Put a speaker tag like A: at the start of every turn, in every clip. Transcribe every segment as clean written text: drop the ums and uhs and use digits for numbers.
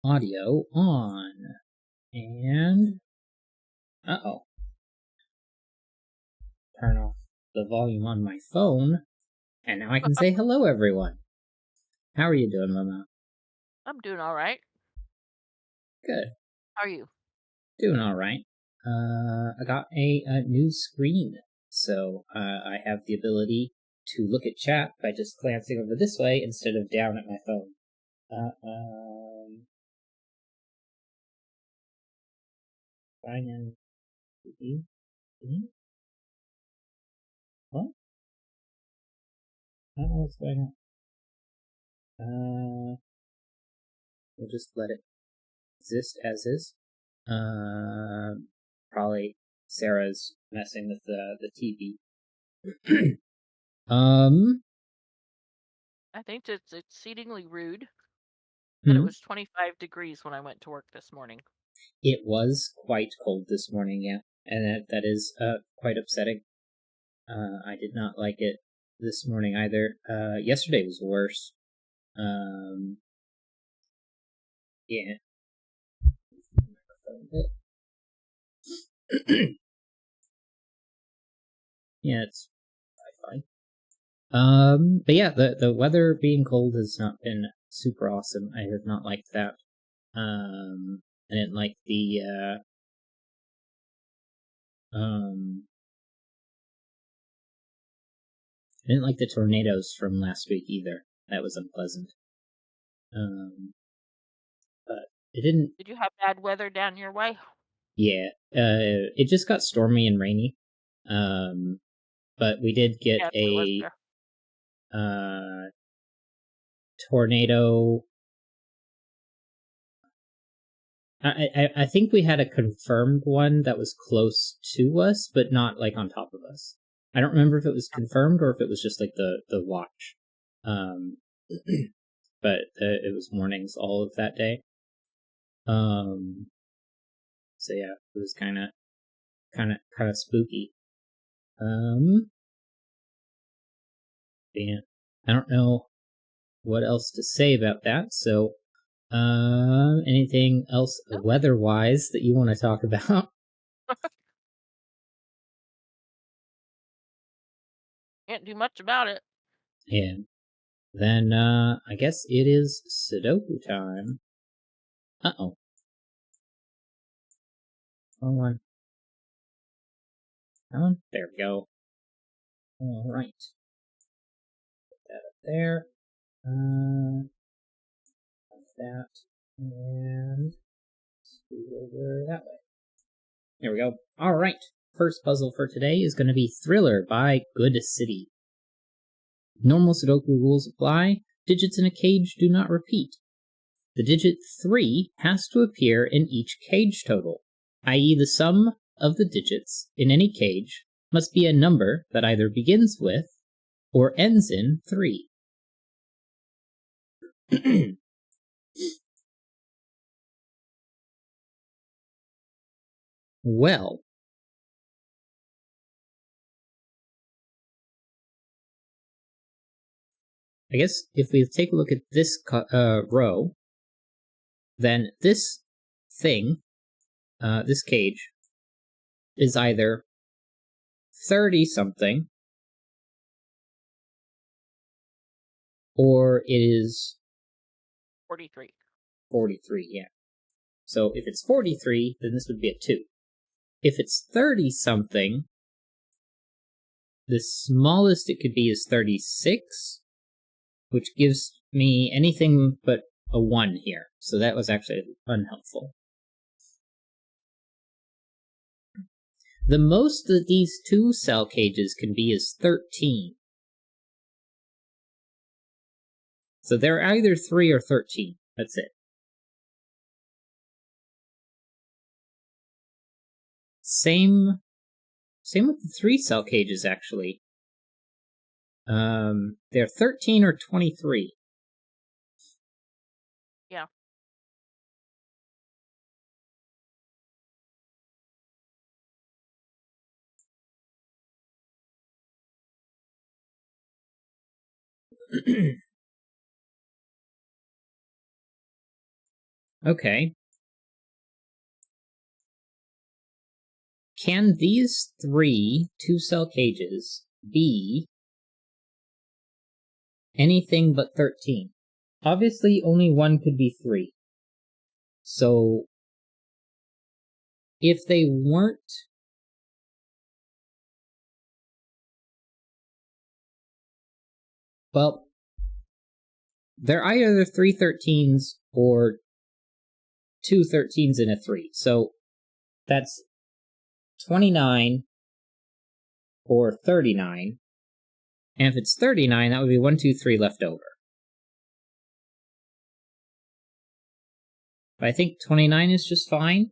A: audio on. And... uh-oh. Turn off the volume on my phone. And now I can say hello, everyone. How are you doing, Mama?
B: I'm doing all right.
A: Good.
B: How are you?
A: Doing all right. I got a new screen, so I have the ability to look at chat by just glancing over this way instead of down at my phone. Sign in. What? I don't know what's going on. We'll just let it exist as is. Probably Sarah's messing with the TV.
B: I think it's exceedingly rude that it was 25 degrees when I went to work this morning.
A: It was quite cold this morning, yeah, and that is quite upsetting. I did not like it this morning either. Yesterday was worse. Yeah. Yeah, it's fine. But yeah, the weather being cold has not been super awesome. I have not liked that. I didn't like the I didn't like the tornadoes from last week either. That was unpleasant. But it didn't.
B: Did you have bad weather down your way?
A: Yeah. It just got stormy and rainy. But we did get a tornado. I think we had a confirmed one that was close to us, but not like on top of us. I don't remember if it was confirmed or if it was just like the watch. But it was warnings all of that day. So yeah, it was kind of spooky. Yeah, I don't know what else to say about that. So, anything else weather-wise that you want to talk about?
B: Can't do much about it.
A: Yeah. Then, I guess it is Sudoku time. Uh-oh. Wrong one. Come on. There we go. Alright. Put that up there. Like that. And scoot over that way. There we go. Alright. First puzzle for today is going to be Thriller by Good City. Normal Sudoku rules apply. Digits in a cage do not repeat. The digit 3 has to appear in each cage total, i.e. the sum of the digits in any cage must be a number that either begins with or ends in 3. Well, I guess if we take a look at this row, then this thing, this cage, is either 30-something, or it is
B: 43.
A: 43, yeah. So if it's 43, then this would be a 2. If it's 30-something, the smallest it could be is 36, which gives me anything but a 1 here. So that was actually unhelpful. The most that these 2 cell cages can be is 13. So they're either 3 or 13. That's it. Same with the 3 cell cages, actually. They're 13 or 23.
B: Yeah.
A: Okay. Can these 3 2-cell cages be anything but 13? Obviously, only one could be 3. So, if they weren't... Well, they're either 3 13s or 2 13s and a 3. So, that's 29 or 39. And if it's 39, that would be 1, 2, 3 left over. But I think 29 is just fine.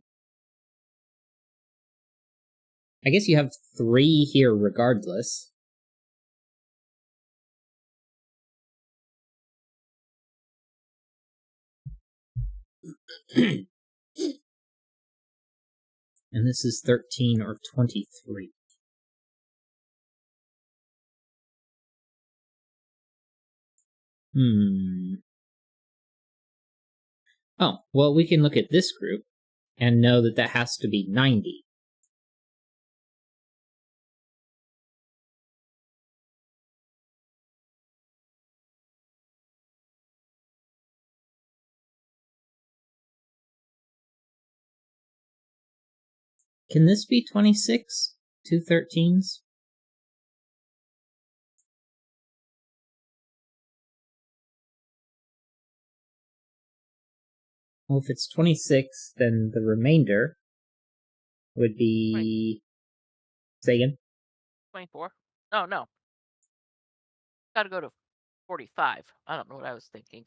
A: I guess you have 3 here regardless. And this is 13 or 23. Oh, well, we can look at this group and know that that has to be 90. Can this be 26? 2 13s? Well, if it's 26, then the remainder would be... Say again?
B: 24. Oh, no. Gotta go to 45. I don't know what I was thinking.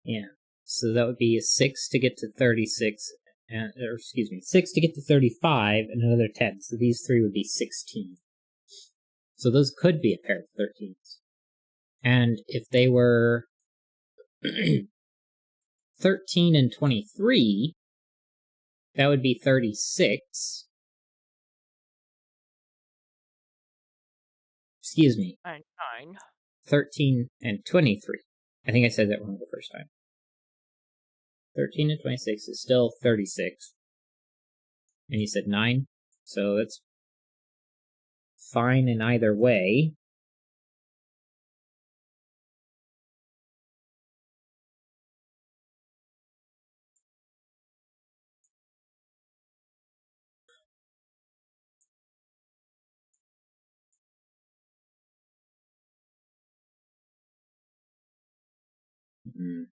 A: Yeah. So that would be a 6 to get to 36, or excuse me, 6 to get to 35, and another 10. So these 3 would be 16. So those could be a pair of 13s. And if they were 13 and 23, that would be 36. Excuse me.
B: 9.
A: 13 and 23. I think I said that wrong the first time. 13 and 26 is still 36. And you said 9, so that's fine in either way. Mm.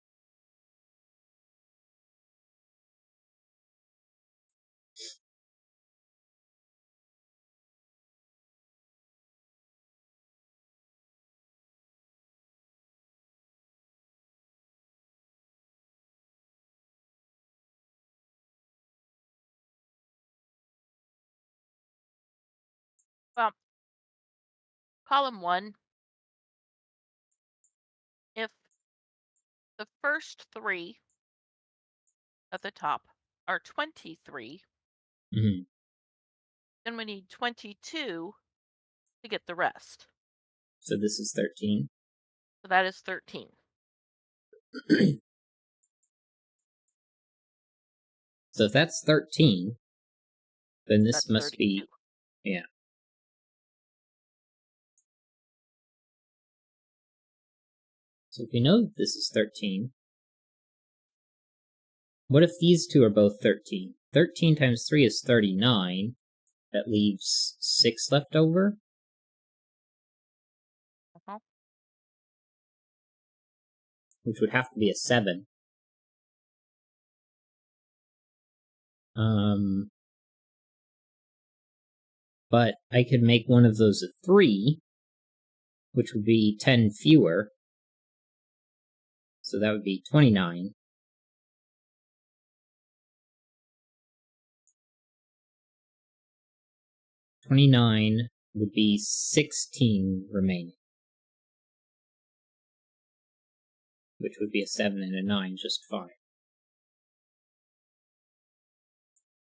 B: Well, column 1, if the first 3 at the top are 23,
A: Mm-hmm.
B: then we need 22 to get the rest.
A: So this is 13.
B: So that is 13.
A: So if that's 13, then this
B: That's
A: must
B: 32.
A: be... Yeah. So if we know that this is 13, what if these two are both 13? 13 times 3 is 39. That leaves 6 left over.
B: Uh-huh.
A: Which would have to be a 7. But I could make one of those a 3, which would be 10 fewer. So that would be 29. $29 would be 16 remaining. Which would be a 7 and a 9 just fine.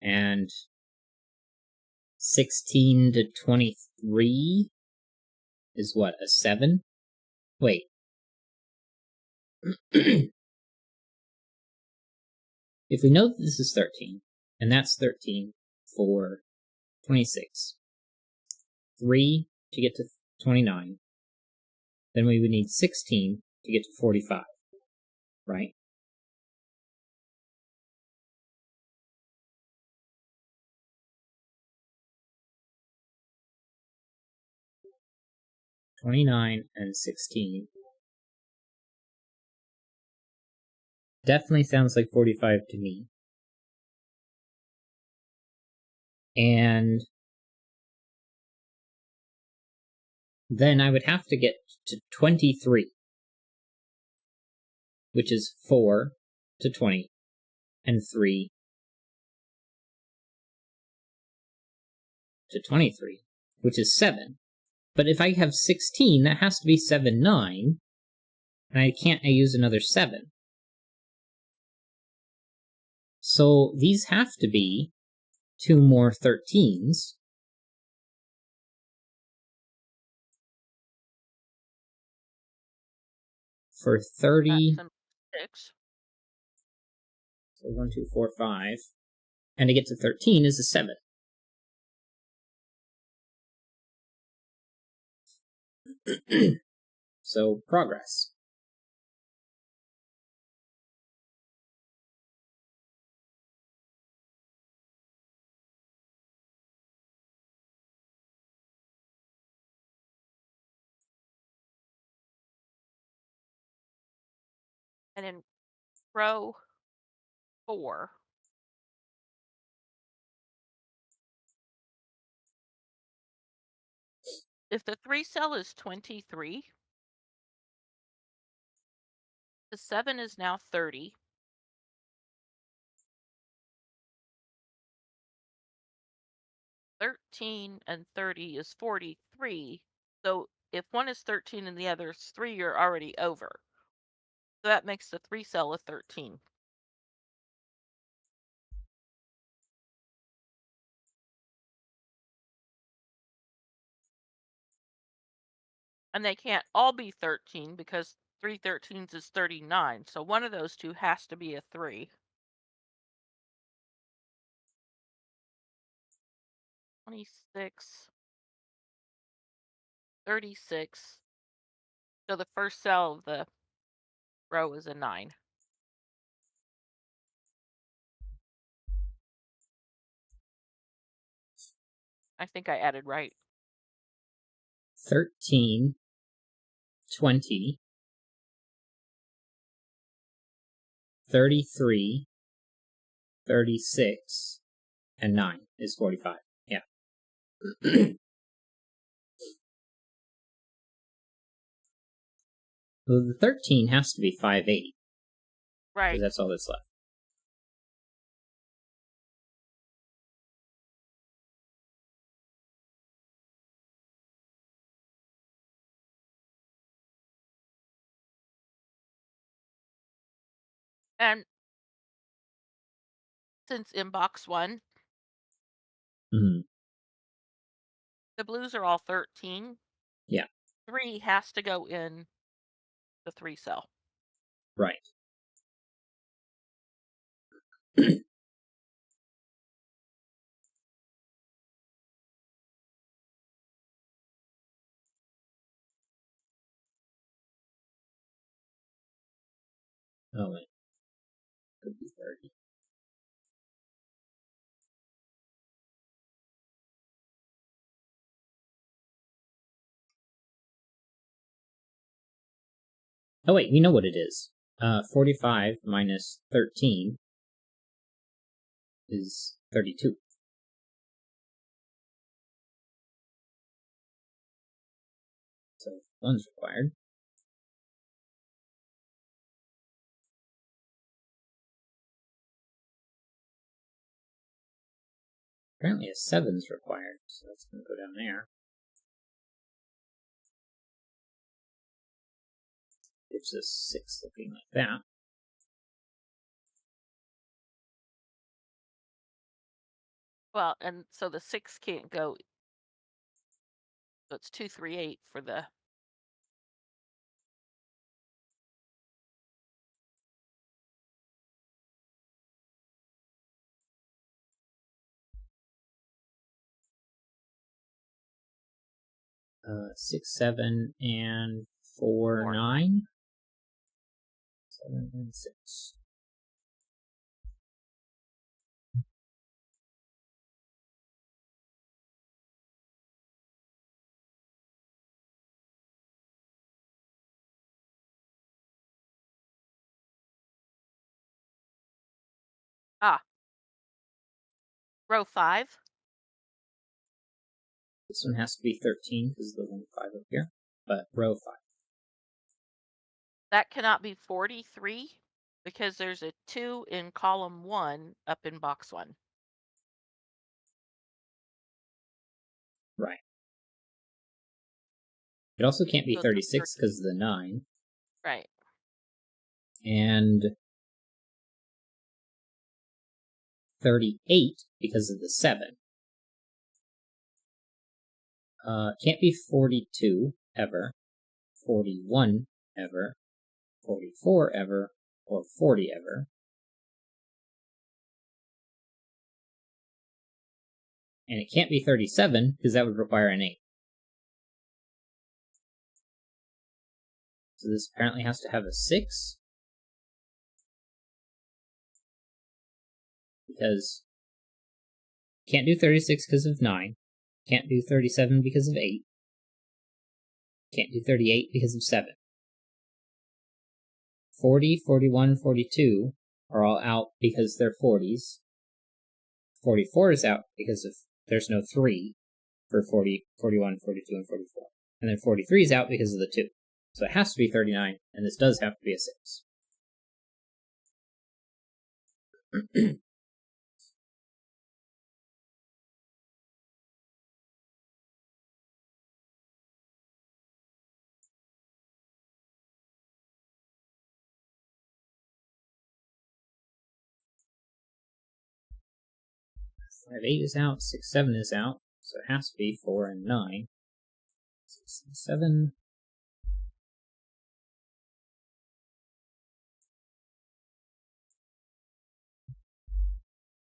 A: And 16 to 23 is what, a 7? Wait. if we know that this is 13, and that's 13 for 26, 3 to get to 29, then we would need 16 to get to 45, right? $29 and 16. Definitely sounds like 45 to me. And then I would have to get to 23, which is 4 to 20, and 3 to 23, which is 7. But if I have 16, that has to be 7, 9, and I can't use another 7. So these have to be 2 more 13s. For 30.
B: That's 6.
A: So 1, 2, 4, 5. And to get to 13 is a 7. So progress.
B: And in row 4, if the 3 cell is 23, the 7 is now 30. 13 and 30 is 43. So if one is 13 and the other is 3, you're already over. So that makes the 3 cell a 13. And they can't all be 13 because 3 13s is 39. So one of those two has to be a 3. 26, 36. So the first cell of the row is a 9. I think I added right.
A: 13, 20, 33, 36, and 9 is 45. Yeah. Well, the 13 has to be 580.
B: Right.
A: Because that's all that's left.
B: And since in box 1,
A: Mm-hmm.
B: the blues are all 13.
A: Yeah.
B: 3 has to go in the 3 cell.
A: Right. Oh, wait. Could be 30. Oh, wait, we know what it is. 45 minus 13 is 32. So 1's required. Apparently a 7's required, so that's going to go down there. Gives us 6 looking like that.
B: Well, and so the 6 can't go. So it's 2, 3, 8 for the.
A: 6, 7, and 4,
B: Four.
A: 9. 7 and 6.
B: Ah. Row 5.
A: This one has to be 13 because of the 1 5 up here, but row 5.
B: That cannot be 43 because there's a 2 in column 1 up in box 1.
A: Right. It also can't be
B: So
A: 36 because of the 9.
B: Right.
A: And 38 because of the 7. Can't be 42 ever, 41 ever, 44 ever, or 40 ever. And it can't be 37 because that would require an 8. So this apparently has to have a 6. Because can't do 36 because of 9. Can't do 37 because of 8. Can't do 38 because of 7. 40, 41, 42 are all out because they're 40s. 44 is out because of there's no 3 for 40, 41, 42, and 44. And then 43 is out because of the 2. So it has to be 39, and this does have to be a 6. Five, 8 is out, 6, 7 is out, so it has to be 4 and 9. 6 and 7.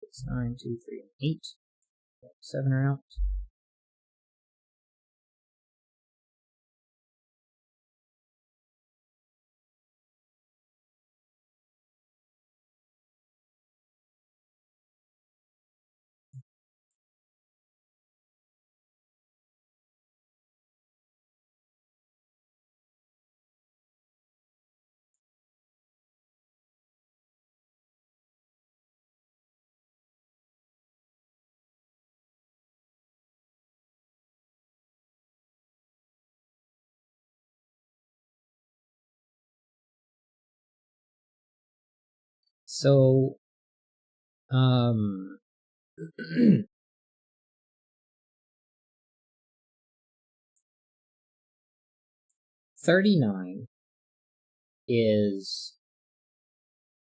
A: 6, 9, 2, 3, and 8. 7 are out. So, 39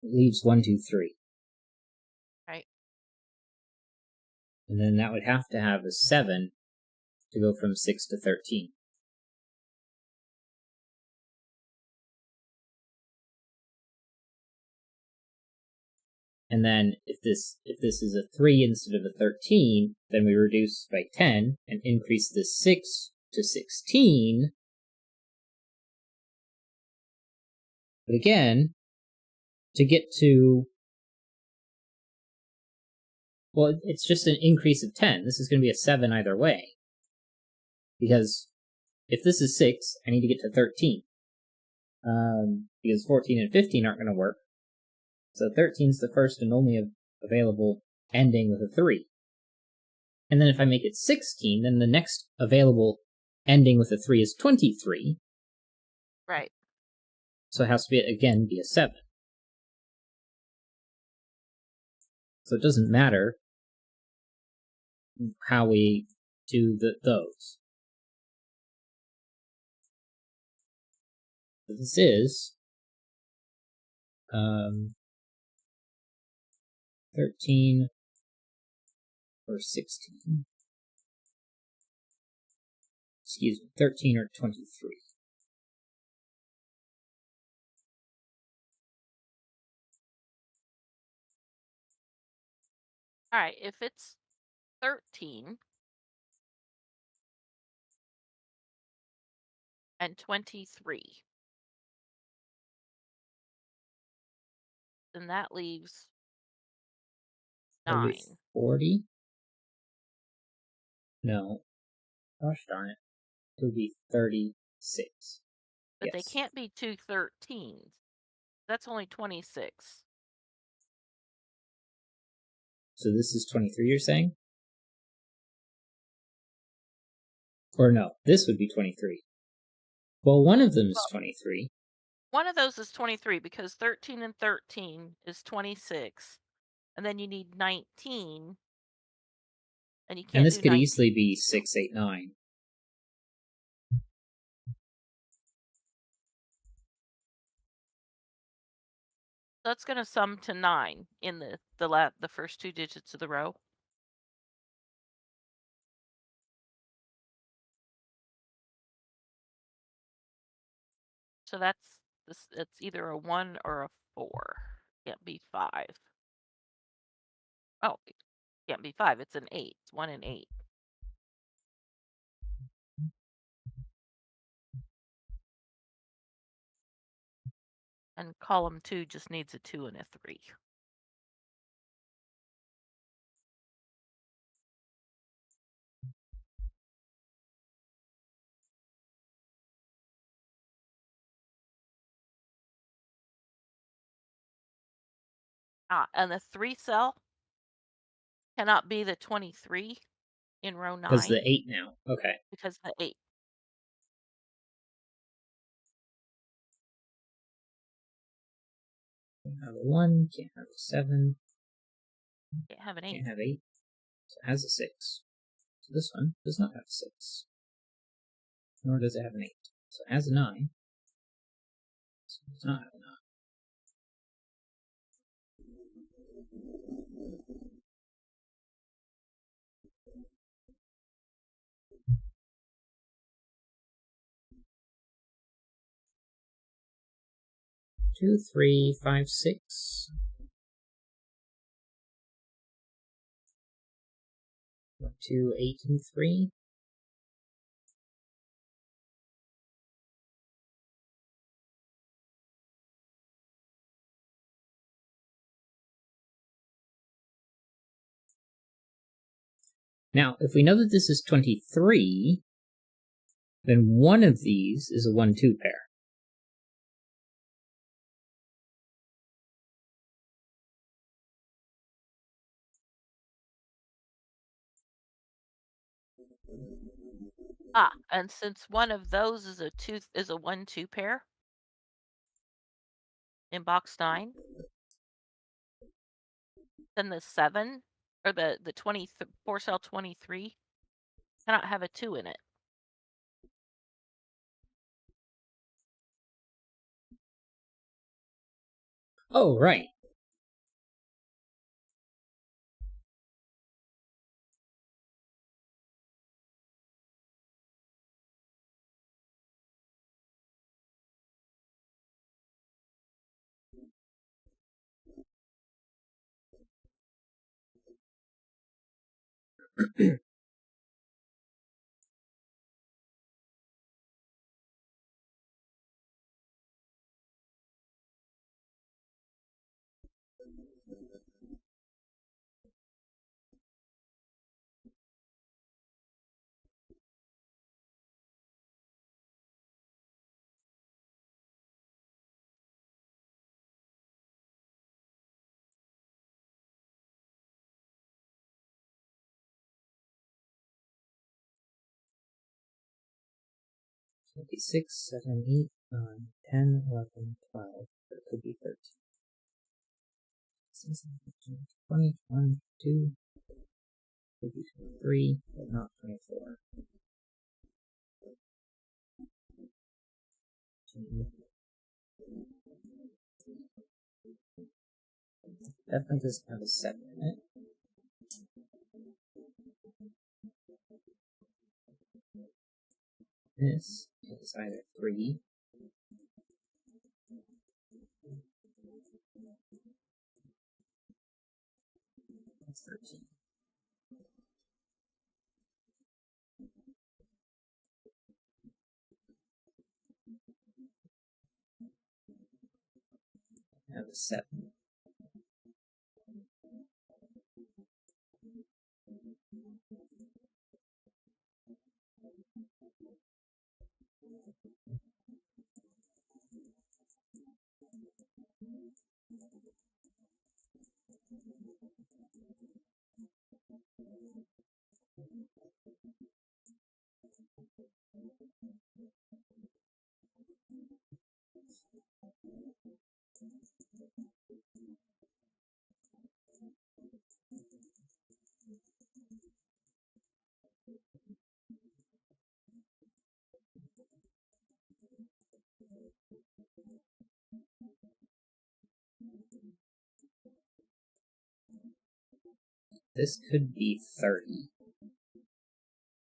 A: leaves 1, 2, 3.
B: Right.
A: And then that would have to have a 7 to go from 6 to 13. And then if this is a 3 instead of a 13, then we reduce by 10 and increase this 6 to 16. But again, to get to, well, it's just an increase of 10. This is going to be a 7 either way. Because if this is 6, I need to get to 13. Because 14 and 15 aren't going to work. So 13 is the first and only available ending with a 3. And then if I make it 16, then the next available ending with a 3 is 23.
B: Right.
A: So it has to be, again, be a 7. So it doesn't matter how we do those. So this is 13 or 16. Excuse me, 13 or 23.
B: All right. If it's 13, and 23. Then that leaves
A: That'd be
B: 9.
A: 40? No. Gosh darn it. It would be 36.
B: But they
A: Yes.
B: can't be two 13s. That's only 26.
A: So this is 23, you're saying? Or no, this would be 23. Well, one of them is 23.
B: One of those is 23 because 13 and 13 is 26. And then you need 19. And you can't
A: And this
B: do
A: could
B: 19.
A: easily be 6, 8, 9.
B: That's going to sum to 9 in the first two digits of the row. So that's this. It's either a 1 or a 4. Can't be 5. Oh, it can't be 5. It's an 8. It's 1 and 8. And column 2 just needs a 2 and a 3. And the 3 cell cannot be the 23 in row 9.
A: Because the 8 now. Okay.
B: Because the 8.
A: Can't have a 1, can't have a 7,
B: Can't have an 8.
A: can't have 8. So it has a 6. So this one does not have a 6. Nor does it have an 8. So it has a 9. So it does not have a 9. 2, 3, 5, 6. 2, 8, and 3. Now, if we know that this is 23, then one of these is a 1-2 pair.
B: And since one of those is a 1-2 pair in box 9, then the 7 or the 24 cell 23 cannot have a 2 in it.
A: Oh, right. So it'd be 6, 7, 8, 9, 10, 11, 12. But it could be 13. 20, 21, 22. Could be 23, but not 24. Definitely doesn't have a 7 in it. This is either 3 or 13. a 7. This could be 30.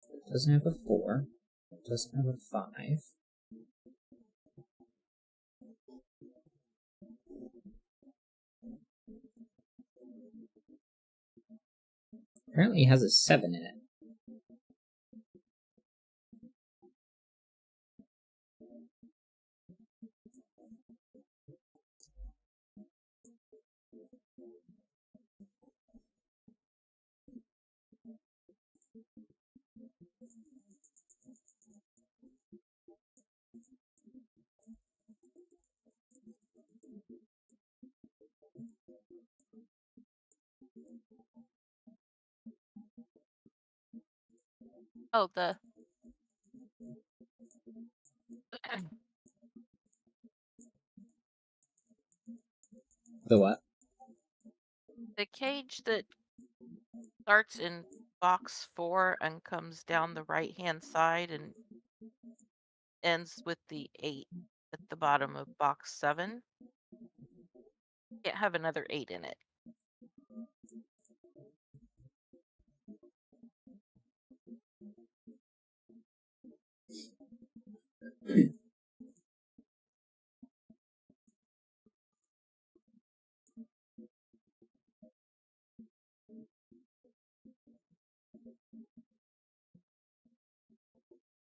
A: It doesn't have a 4. It doesn't have a 5. Apparently it has a 7 in it.
B: Oh, the
A: The what?
B: the cage that starts in box 4 and comes down the right-hand side and ends with the 8 at the bottom of box 7. Can't have another 8 in it.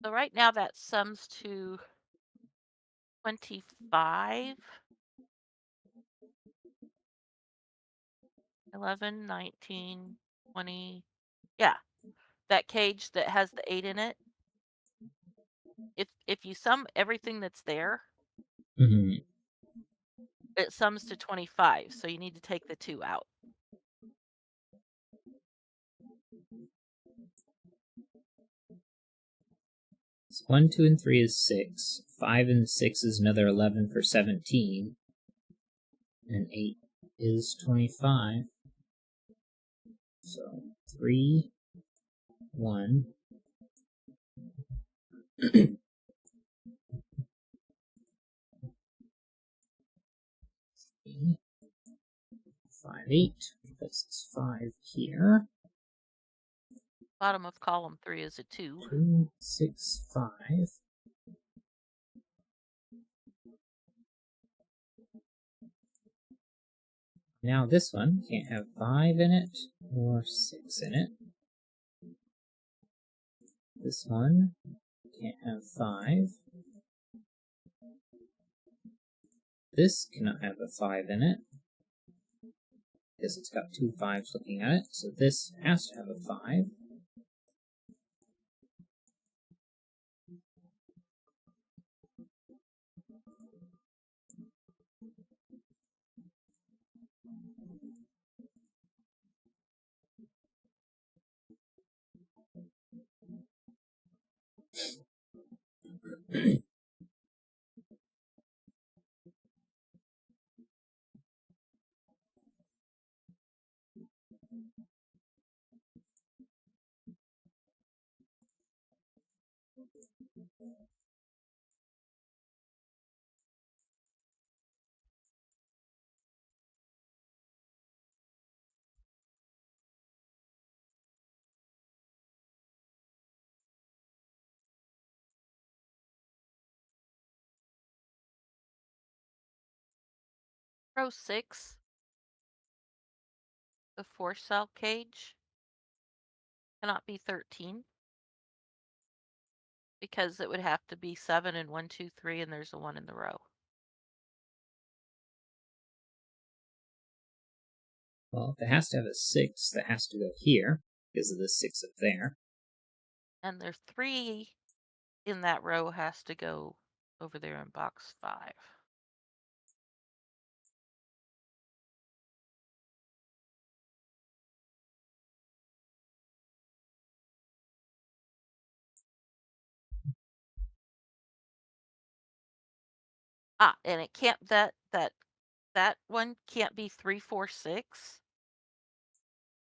B: So right now that sums to 25, 11, 19, 20. Yeah, that cage that has the 8 in it. If you sum everything that's there,
A: Mm-hmm.
B: it sums to 25. So you need to take the 2 out.
A: So 1, 2, and 3 is 6. 5 and 6 is another 11 for 17. And 8 is 25. So 3, 1. 3, 5, 8. That's 5 here.
B: Bottom of column 3 is a 2.
A: 2, 6, 5. Now this one can't have 5 in it or 6 in it. This one can't have 5. This cannot have a 5 in it, because it's got 2 5s looking at it, so this has to have a 5.
B: Row 6, the 4-cell cage, cannot be 13 because it would have to be 7 and 1, 2, 3, and there's a 1 in the row.
A: Well, if it has to have a 6, that has to go here because of the 6 up there.
B: And there's 3 in that row has to go over there in box 5. And it can't that one can't be 3, 4, 6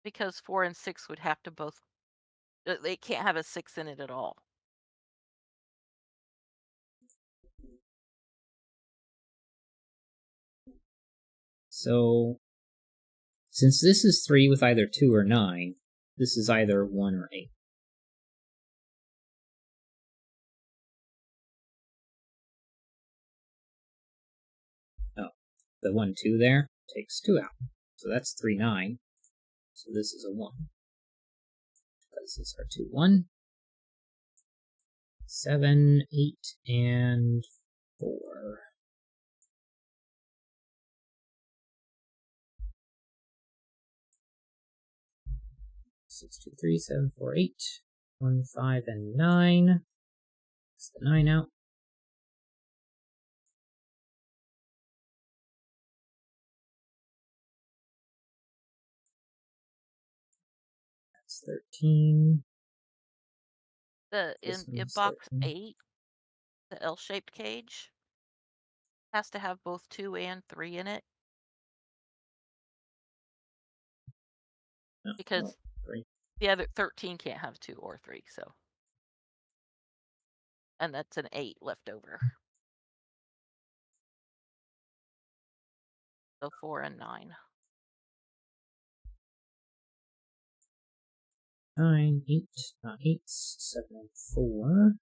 B: because 4 and 6 would have to both. They can't have a 6 in it at all.
A: So, since this is 3 with either 2 or 9, this is either 1 or 8. Oh, the 1, 2 there takes 2 out. So that's 3, 9. So this is a 1. Because these are 2, 1. 7, 8, and 4. 6, 2, 3, 7, 4, 8. 1, 5, and 9. Takes the 9 out. That's 13.
B: In box 8, the L-shaped cage has to have both 2 and 3 in it.
A: No,
B: Because
A: 3.
B: the other 13 can't have 2 or 3, so. And that's an 8 left over. So 4 and 9.
A: 9, 8, not 8, 7, and 4.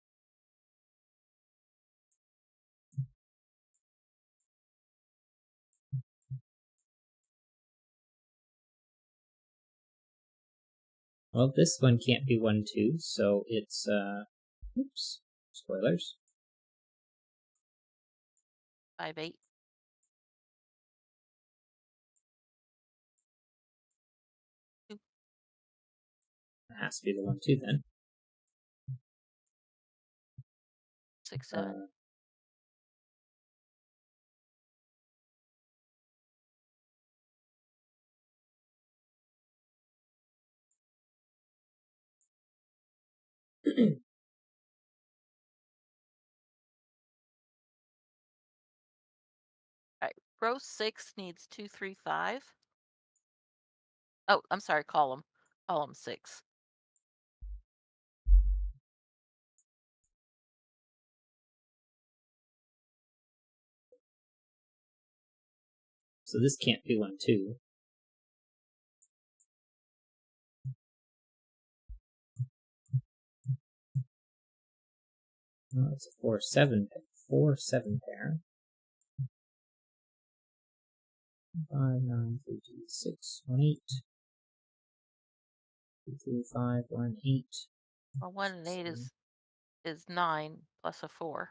A: Well, this one can't be 1, 2, so it's, oops, spoilers.
B: 5, 8.
A: It has to be the 1, 2 then.
B: 6, 7. Alright, row 6 needs 2, 3, 5. Oh, I'm sorry, column 6.
A: So this can't be 1, 2. Well, it's a 4, 7 pair. 4, 7 pair. 5, 9, 3, 2, 6, 1, 8. 2, 3, 5, 1, 8.
B: Well, 1 and 8 is 9 plus a 4.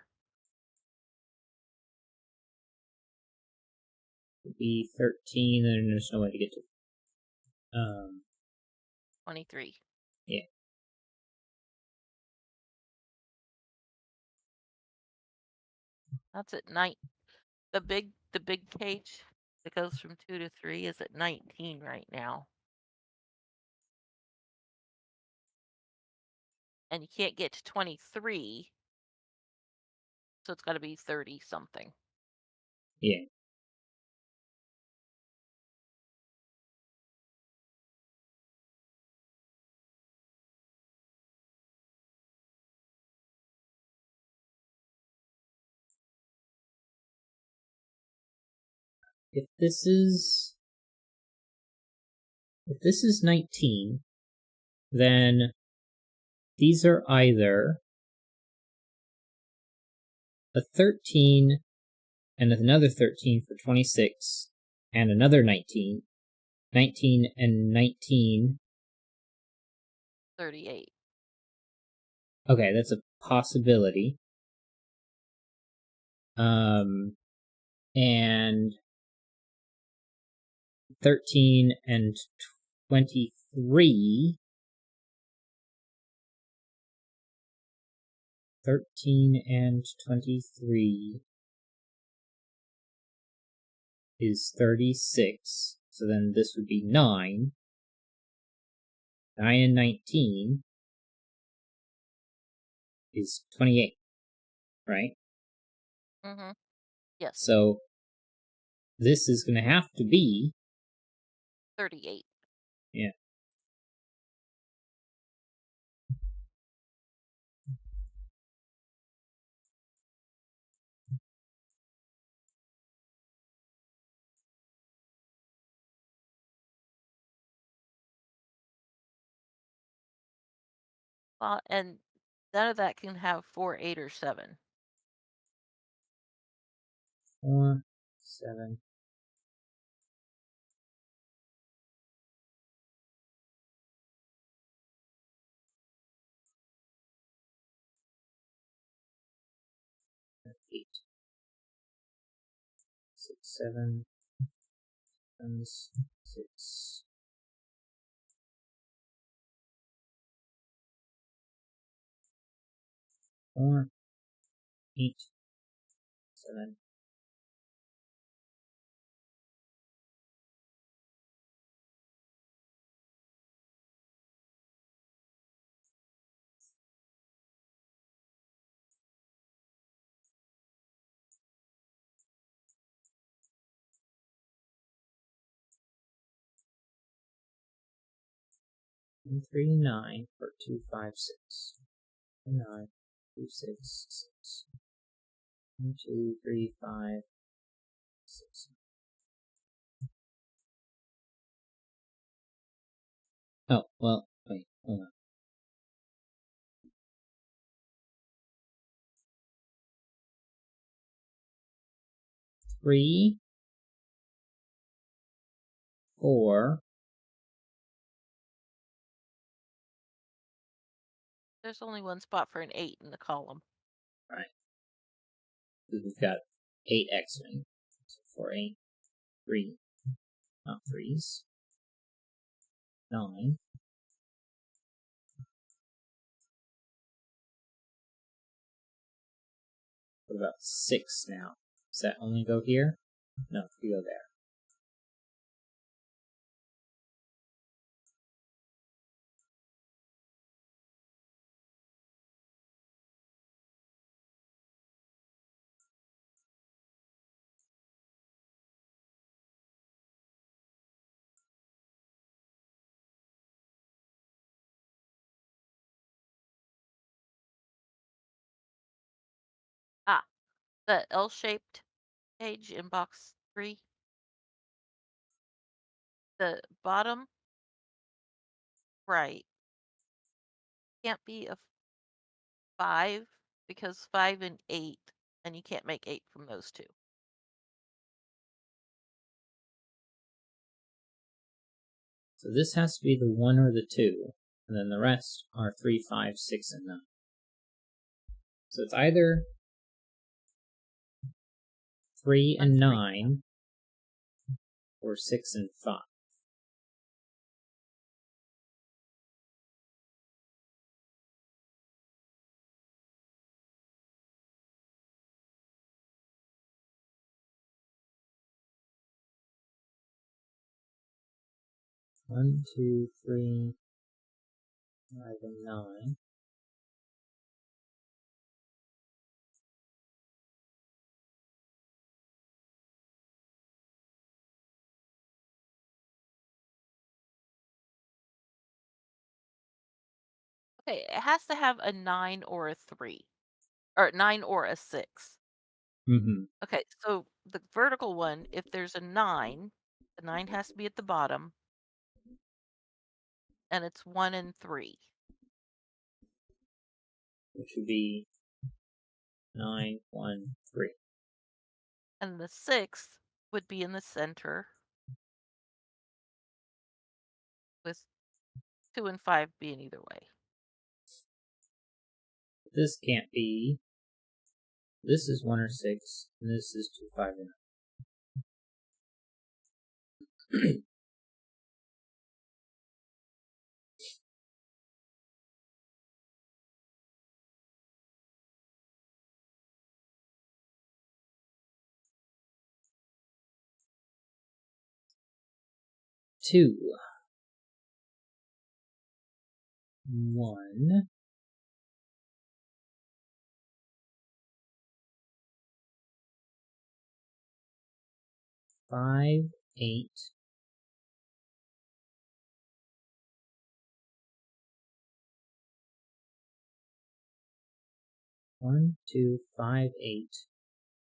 A: Would be 13, and there's no way to get to
B: 23.
A: Yeah.
B: That's at night. The big cage that goes from 2 to 3 is at 19 right now. And you can't get to 23. So it's got to be 30 something.
A: Yeah. If this is 19, then these are either a 13 and another 13 for 26 and another 19, 19 and 19.
B: 38.
A: Okay, that's a possibility. And 13 and 23. 13 and 23 is 36. So then this would be 9. 9 and 19 is 28, right?
B: Mm-hmm. Yes.
A: So this is going to have to be
B: 38.
A: Yeah.
B: And none of that can have 4, 8, or 7.
A: 4, 7. Eight, 6, 7, 6, 4, 8, 7. And 3, 9, or 2, 5, 6. 9, 2, 6, 6. 1, 2, 3, 5, 6. Oh, well, wait, hold on. 3, 4.
B: There's only one spot for an 8 in the column.
A: Right. We've got 8 X-wing. So 4, 8, 3. Not 3s. 9. What about 6 now? Does that only go here? No, you go there.
B: The L-shaped page in box 3. The bottom right can't be a 5 because 5 and 8, and you can't make 8 from those two.
A: So this has to be the 1 or the 2, and then the rest are 3, 5, 6, and 9. So it's either 3 and 9 or 6 and 5. One, 2, 3, 5, and 9.
B: Okay, it has to have a 9 or a 3, or 9 or a 6.
A: Mm-hmm.
B: Okay, so the vertical one, if there's a 9, the 9 has to be at the bottom, and it's 1 and 3.
A: Which would be 9, 1, 3.
B: And the 6 would be in the center, with 2 and 5 being either way.
A: This can't be. This is 1 or 6, and this is 2, 5, and 9. 2, 1, 5, 8, 1, 2, 5, 8,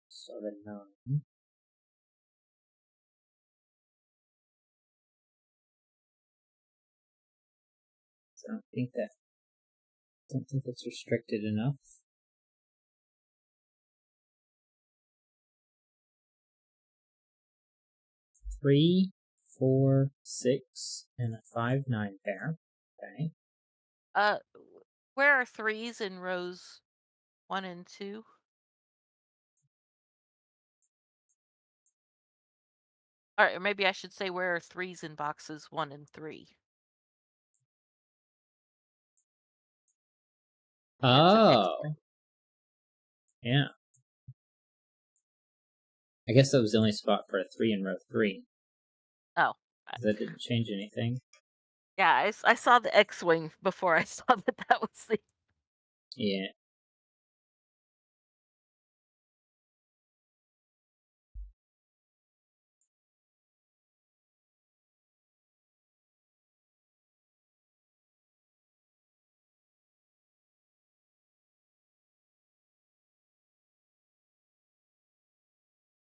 A: 7, 9. So I don't think that's restricted enough. 3, 4, 6, and a 5, 9 pair. Okay.
B: Where are 3s in rows 1 and 2? Or maybe I should say where are 3s in boxes 1 and 3? It's an
A: Oh,
B: extra.
A: yeah. I guess that was the only spot for a 3 in row 3.
B: Oh.
A: That didn't change anything.
B: Yeah, I saw the X-wing before I saw that was the...
A: Yeah.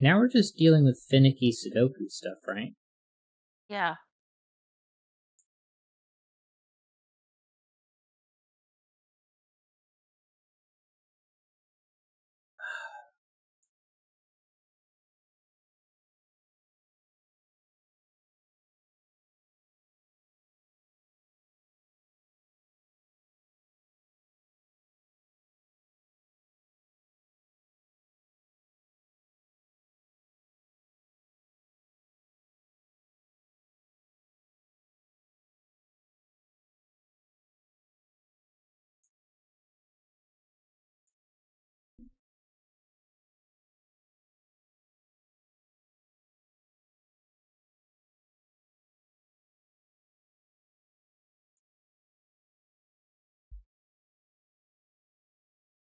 A: Now we're just dealing with finicky Sudoku stuff, right?
B: Yeah.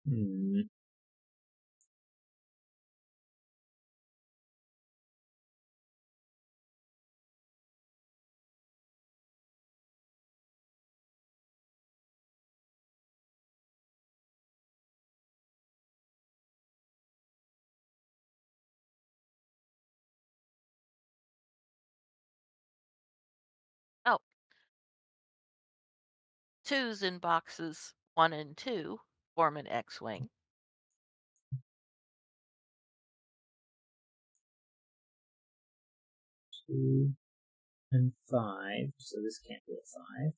A: Hmm.
B: Oh. 2s in boxes 1 and 2 form an X-wing.
A: 2 and 5, so this can't be a 5.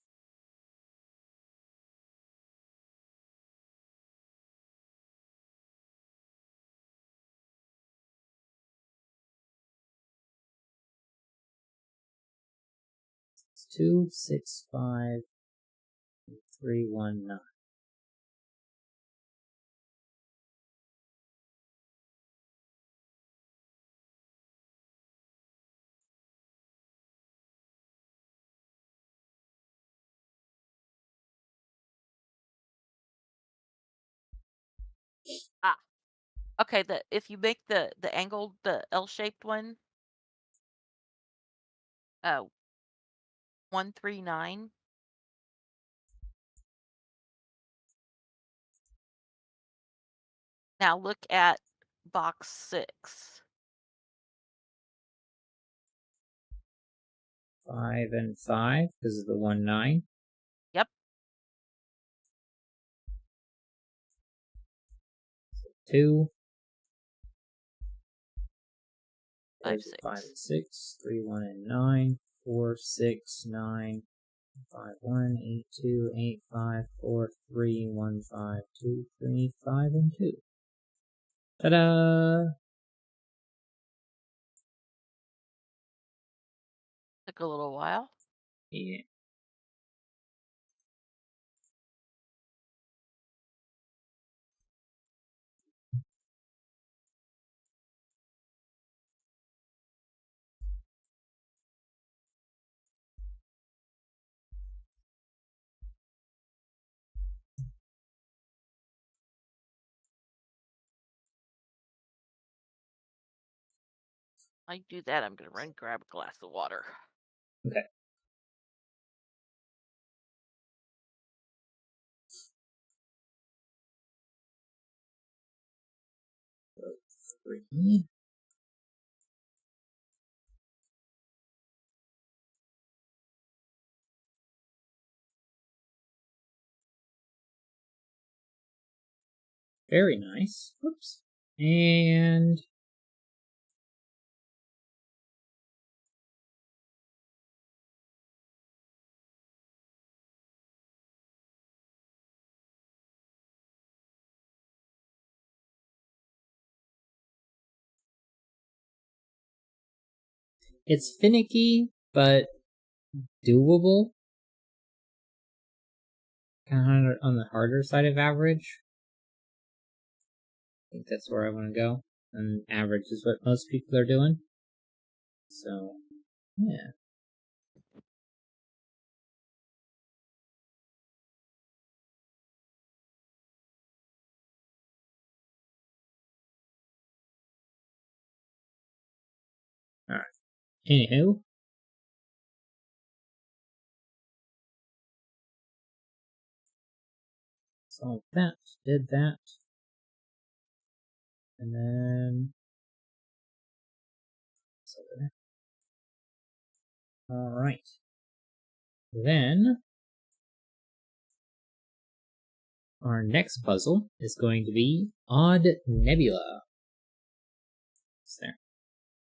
A: It's 2, 6, 5, 3, 1, 9.
B: Ah. Okay, if you make the angled, the L-shaped one, 139. Now look at box 6.
A: 5 and 5 because of the 1, 9.
B: Yep.
A: 2.
B: 5,
A: There's a 5
B: 6.
A: and 6. 3, 1, and 9. 4, 6, 9. 5, 1, 8, 2, 8, 5, 4, 3, 1, 5, 2, 3, 5, and 2. Ta-da!
B: Took a little while.
A: Yeah.
B: I do that, I'm going to run grab a glass of water.
A: Okay. So 3. Very nice. Whoops. And it's finicky, but doable. Kind of on the harder side of average. I think that's where I want to go. And average is what most people are doing. So, yeah. Alright. Anywho. Solved that. Did that. And then... Alright. Then... our next puzzle is going to be Odd Nebula. It's there.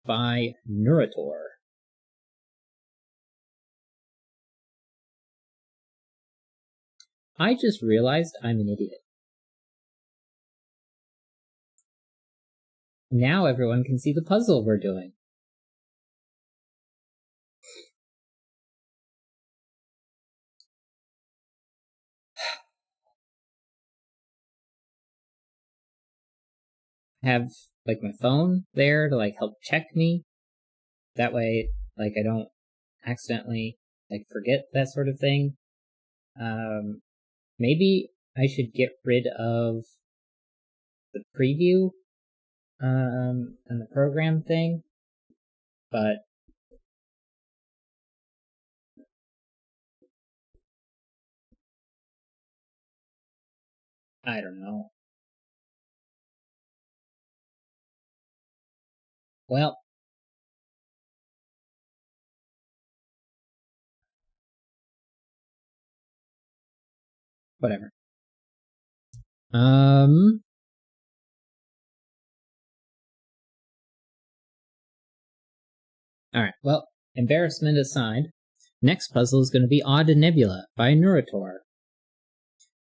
A: By Nurator. I just realized I'm an idiot. Now everyone can see the puzzle we're doing. Have like my phone there to like help check me. That way, like I don't accidentally like forget that sort of thing. Maybe I should get rid of the preview and the program thing, but I don't know. Well, whatever. Alright, well, embarrassment aside, next puzzle is going to be Odd Nebula by Nurator.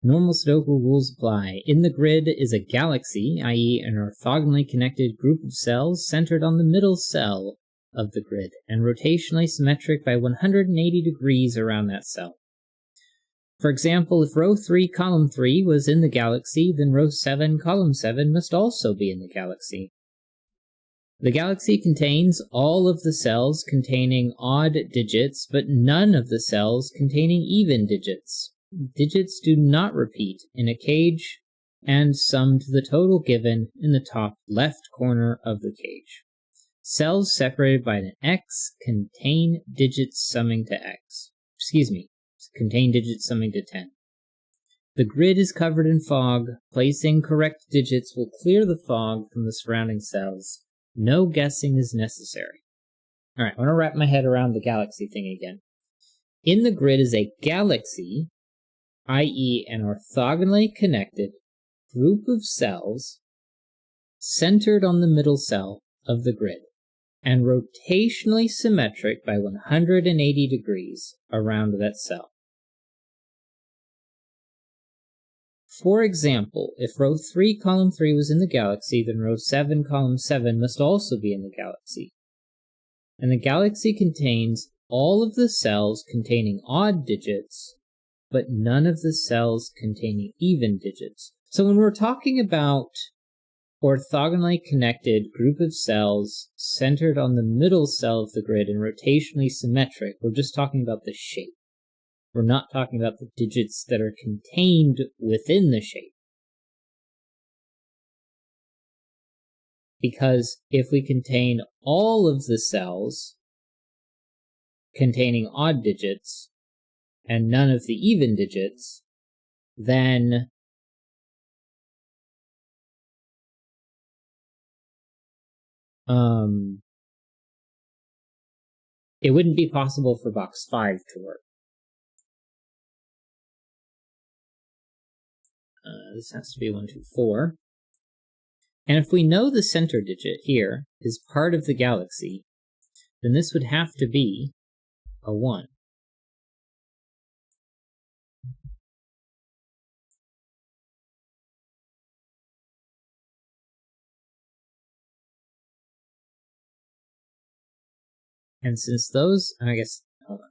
A: Normal Sudoku rules apply. In the grid is a galaxy, i.e. an orthogonally connected group of cells centered on the middle cell of the grid, and rotationally symmetric by 180 degrees around that cell. For example, if row 3, column 3 was in the galaxy, then row 7, column 7 must also be in the galaxy. The galaxy contains all of the cells containing odd digits, but none of the cells containing even digits. Digits do not repeat in a cage and sum to the total given in the top left corner of the cage. Cells separated by an X contain digits summing to X. Contain digits summing to 10. The grid is covered in fog. Placing correct digits will clear the fog from the surrounding cells. No guessing is necessary. Alright, I want to wrap my head around the galaxy thing again. In the grid is a galaxy, i.e. an orthogonally connected group of cells centered on the middle cell of the grid and rotationally symmetric by 180 degrees around that cell. For example, if row 3, column 3 was in the galaxy, then row 7, column 7 must also be in the galaxy. And the galaxy contains all of the cells containing odd digits, but none of the cells containing even digits. So when we're talking about orthogonally connected group of cells centered on the middle cell of the grid and rotationally symmetric, we're just talking about the shape. We're not talking about the digits that are contained within the shape. Because if we contain all of the cells containing odd digits and none of the even digits, then it wouldn't be possible for box 5 to work. This has to be 1, 2, 4. And if we know the center digit here is part of the galaxy, then this would have to be a 1. And since those, I guess, hold on,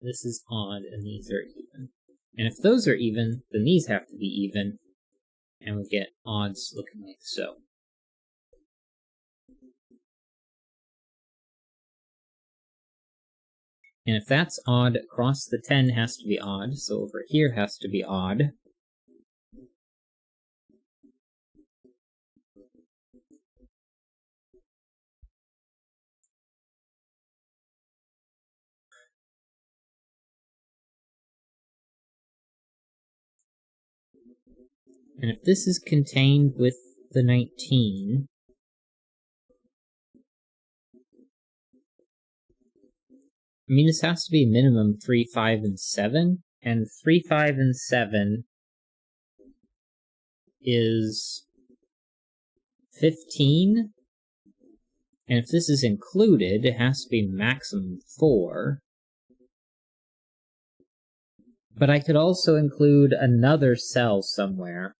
A: this is odd and these are even. And if those are even, then these have to be even, and we get odds looking like so. And if that's odd, across the 10 has to be odd, so over here has to be odd. And if this is contained with the 19, I mean, this has to be minimum 3, 5, and 7, and 3, 5, and 7 is 15, and if this is included, it has to be maximum 4. But I could also include another cell somewhere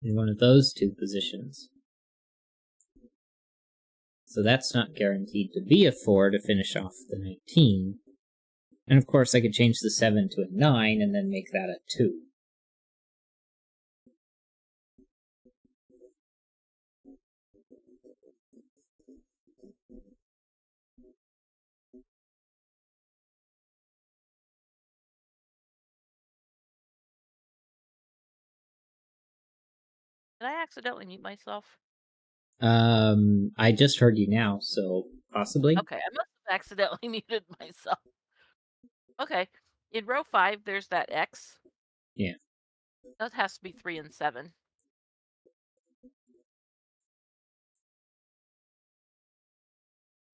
A: in one of those two positions. So that's not guaranteed to be a 4 to finish off the 19. And of course I could change the 7 to a 9 and then make that a 2.
B: Did I accidentally mute myself?
A: I just heard you now, so possibly.
B: Okay, I must have accidentally muted myself. Okay, in row 5, there's that X.
A: Yeah.
B: That has to be 3 and 7.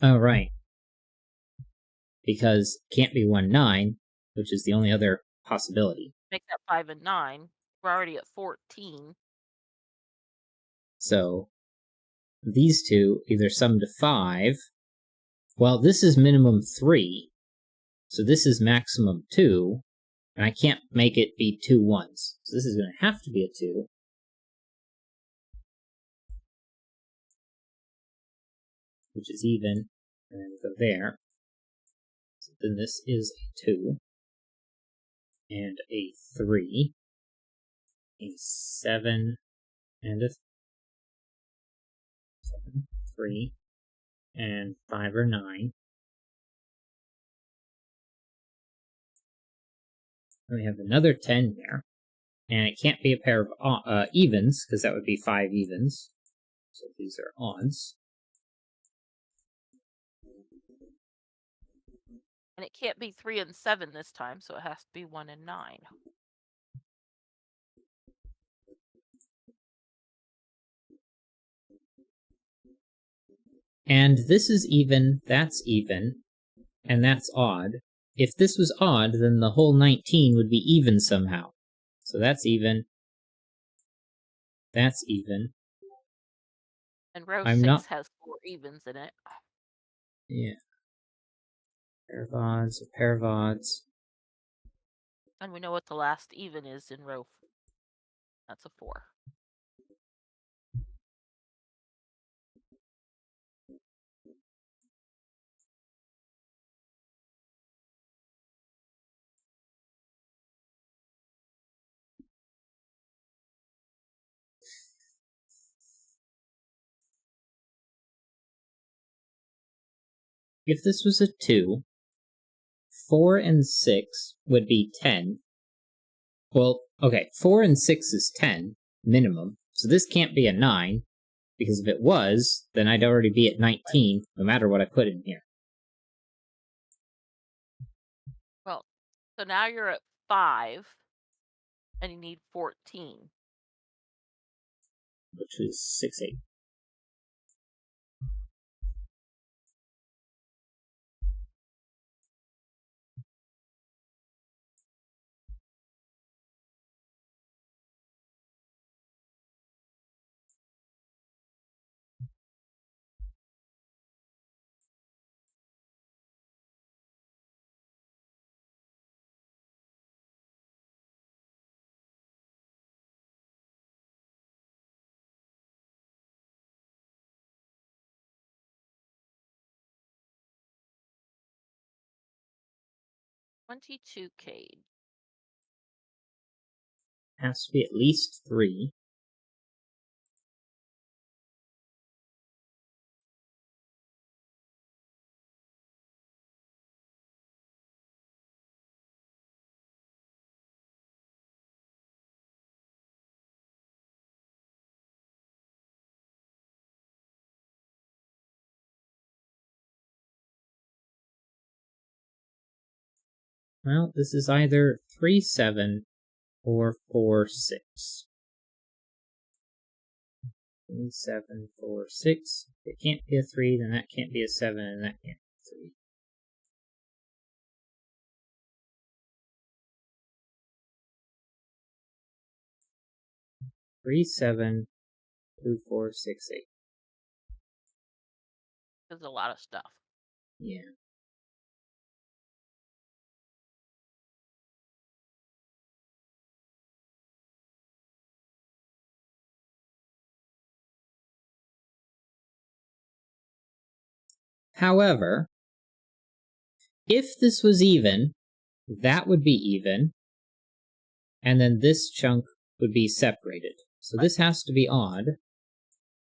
A: Oh, right. Because it can't be 1, 9, which is the only other possibility.
B: Make that 5 and 9. We're already at 14.
A: So these two either sum to 5. Well, this is minimum 3, so this is maximum 2, and I can't make it be 2 1s. So this is going to have to be a 2. Which is even, and then go there. So then this is a 2, and a 3, a 7, and a 7, 3, and 5 or 9. And we have another 10 there, and it can't be a pair of evens, because that would be 5 evens. So these are odds.
B: And it can't be 3 and 7 this time, so it has to be 1 and 9.
A: And this is even, and that's odd. If this was odd, then the whole 19 would be even somehow. So that's even. That's even.
B: And row 6 has 4 evens in it.
A: Yeah. Pair of odds, a pair of odds.
B: And we know what the last even is in row. That's a 4.
A: If this was a 2, 4 and 6 would be 10. Well, okay, 4 and 6 is 10, minimum. So So this can't be a 9, because if it was, then I'd already be at 19, no matter what I put in here.
B: Well, so now you're at 5, and you need 14.
A: Which is 6, 8.
B: $22 cage.
A: Has to be at least 3. Well, this is either 3, 7 or 4, 6. 3, 7, 4, 6. If it can't be a 3, then that can't be a 7, and that can't be a 3. Three, 7, 2, 4, 6, 8.
B: There's a lot of stuff.
A: Yeah. However, if this was even, that would be even, and then this chunk would be separated. So this has to be odd,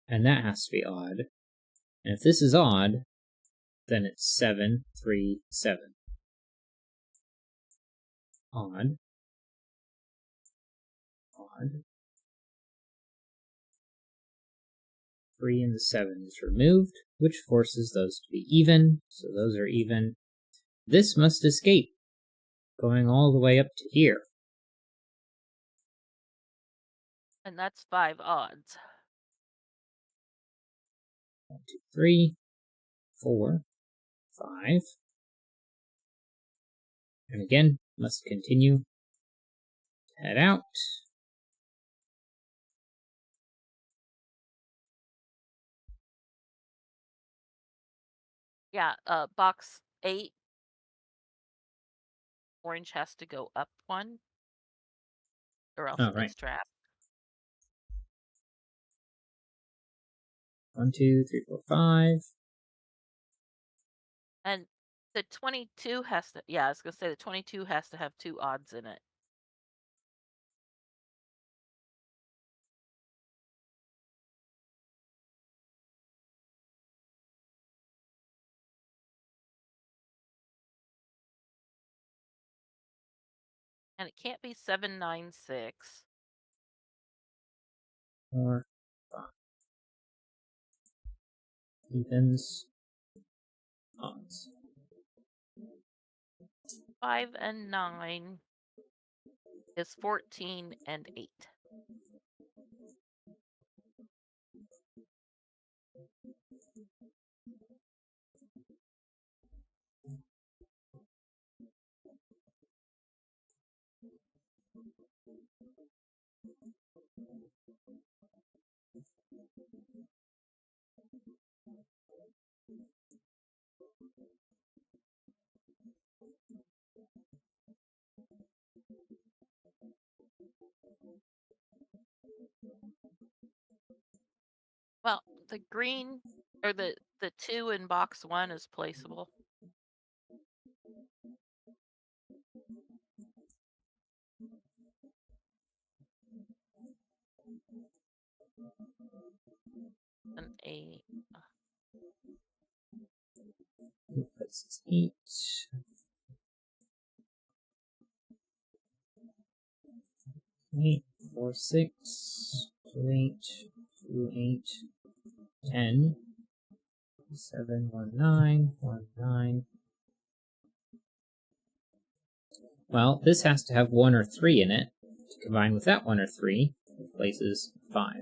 A: and that has to be odd. And if this is odd, then it's 7, 3, 7. Odd. Odd. 3 and the 7 is removed, which forces those to be even, so those are even. This must escape, going all the way up to here.
B: And that's 5 odds.
A: 1, 2, 3, 4, 5. And again, must continue to head out.
B: Yeah, box 8. Orange has to go up 1, or else
A: Oh,
B: it
A: right.
B: gets trapped.
A: 1, 2, 3, 4, 5.
B: And the 22 has to, yeah, I was going to say the 22 has to have 2 odds in it. And it can't be 7, 9, 6.
A: 4, 5. Evens. Odds.
B: 5 and 9 is 14 and 8. Well, the green, or the 2 in box 1 is placeable. An 8.
A: That's 8. 8, 4, 6. 2, 8, 2, 8, 10, 7, 1, 9, 1, 9. Well, this has to have 1 or 3 in it. To combine with that 1 or 3, it places 5.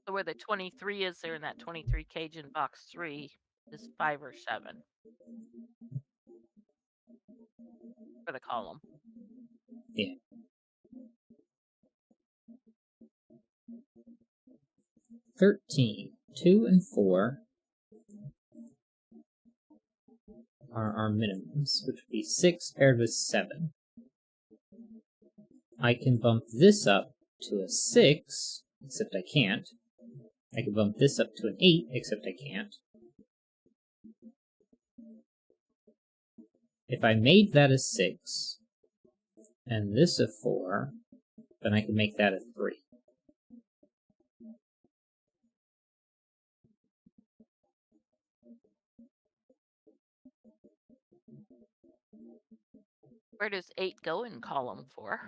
B: So where the 23 is there in that 23 cage in box 3 is 5 or 7 for the column.
A: Yeah. 13. 2 and 4 are our minimums, which would be 6 paired with 7. I can bump this up to a 6, except I can't. I can bump this up to an 8, except I can't. If I made that a 6, and this a 4, then I can make that a 3.
B: Where does 8 go in column 4?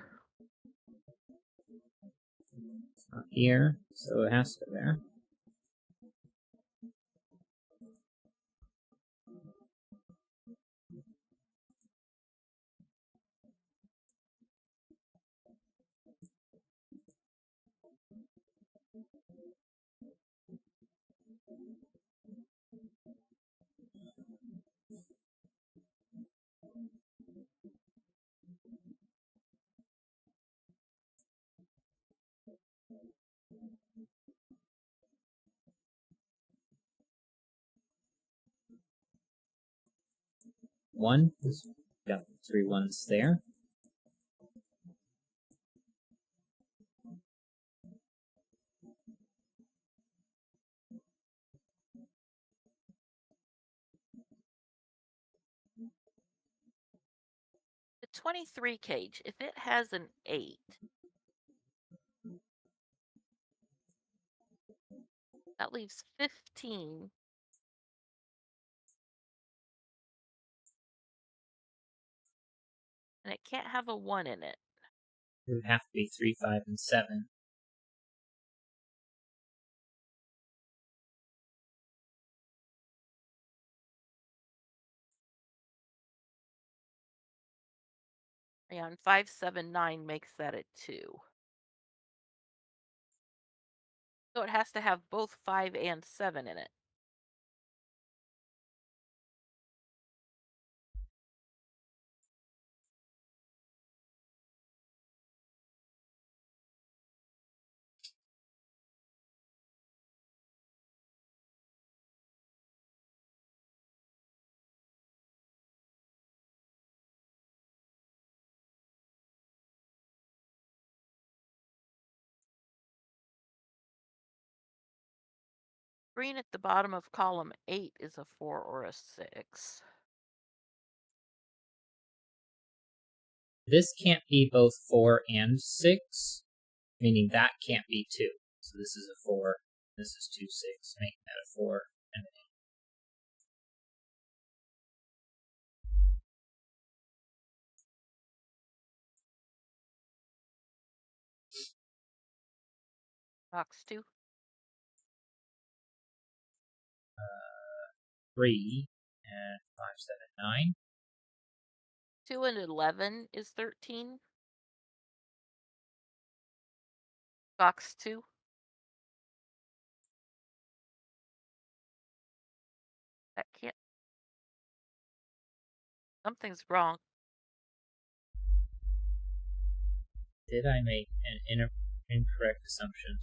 A: It's not here, so it has to go there. One, got 3 1s there.
B: The 23 cage, if it has an 8, that leaves 15. And it can't have a 1 in it.
A: It would have to be 3, 5, and 7.
B: And 5, 7, 9 makes that a 2. So it has to have both 5 and 7 in it. Green at the bottom of column 8 is a 4 or a 6.
A: This can't be both 4 and 6, meaning that can't be 2. So this is a 4, this is 2, 6, making that a 4 and an
B: 8. Box 2.
A: 3 and 5, 7, 9.
B: 2 and 11 is 13. Box 2. That can't. Something's wrong.
A: Did I make an incorrect assumption?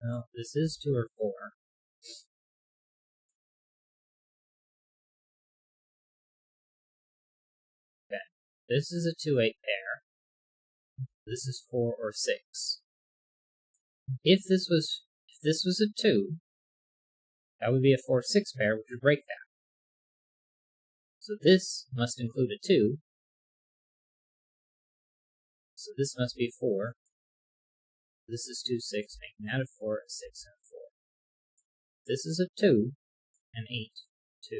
A: Well, this is 2 or 4. Okay. This is a 2-8 pair. This is 4 or 6. If this was a 2, that would be a 4-6 pair, which would break that. So this must include a 2. So this must be 4. This is 2, 6, making that a 4, a 6, and a 4. This is a 2, an 8, 2,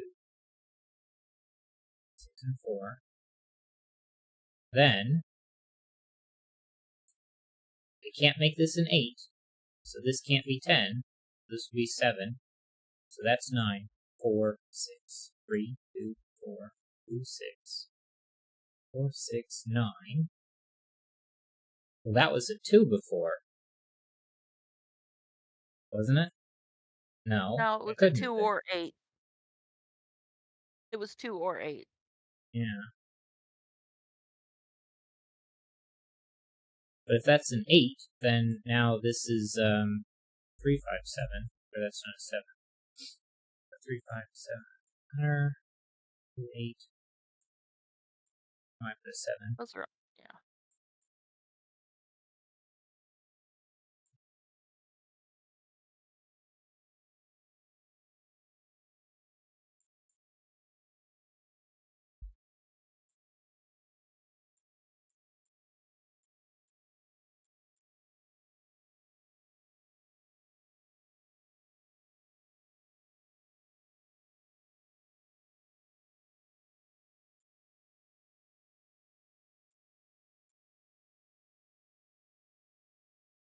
A: 6, and 4. Then, we can't make this an 8, so this can't be 10. This would be 7, so that's 9, 4, 6, 3, 2, 4, 2, 6, 4, 6, 9. Well, that was a 2 before, wasn't it? No,
B: No, it was a
A: couldn't
B: 2
A: have been.
B: or 8. It was 2 or 8.
A: Yeah. But if that's an 8, then now this is 3, 5, 7. Or that's not a 7. 3, 5, 7. 2, 8. Might put a 7.
B: Those are, yeah.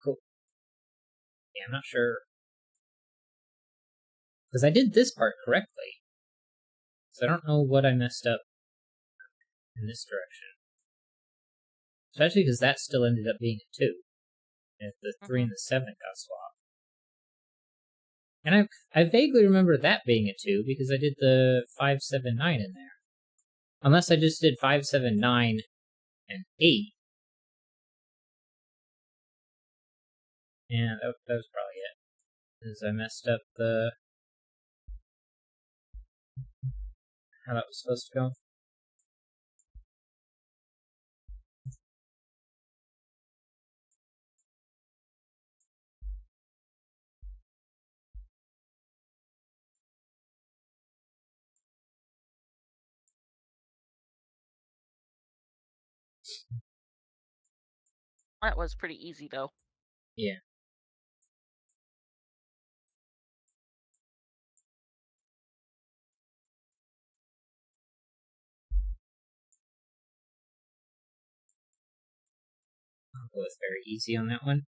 A: Cool. Yeah, I'm not sure. Because I did this part correctly. So I don't know what I messed up in this direction. Especially because that still ended up being a 2. If the 3 and the 7 got swapped. And I vaguely remember that being a 2 because I did the 5, 7, 9 in there. Unless I just did 5, 7, 9, and 8. Yeah, that was probably it. Because I messed up the how that was supposed to go.
B: That was pretty easy, though.
A: Yeah. I'll go with very easy on that one.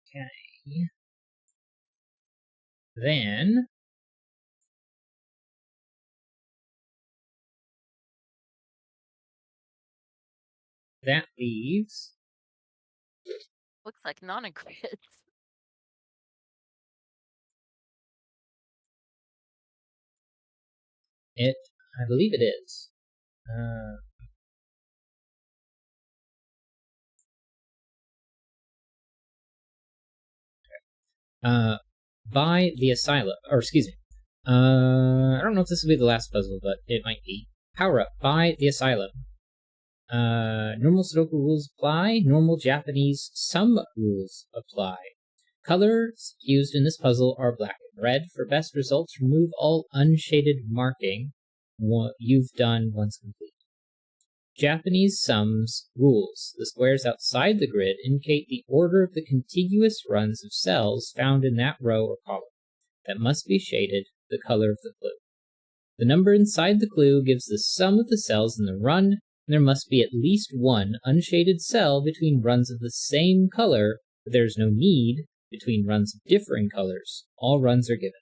A: Okay. Then that leaves
B: Looks like non-grids.
A: it. I believe it is. By the asylum, or excuse me. I don't know if this will be the last puzzle, but it might be. Power up by the asylum. Normal Sudoku rules apply. Normal Japanese sum rules apply. Colors used in this puzzle are black and red. For best results, remove all unshaded marking you've done once complete. Japanese sums rules. The squares outside the grid indicate the order of the contiguous runs of cells found in that row or column that must be shaded the color of the clue. The number inside the clue gives the sum of the cells in the run, and there must be at least one unshaded cell between runs of the same color, but there is no need between runs of differing colors. All runs are given.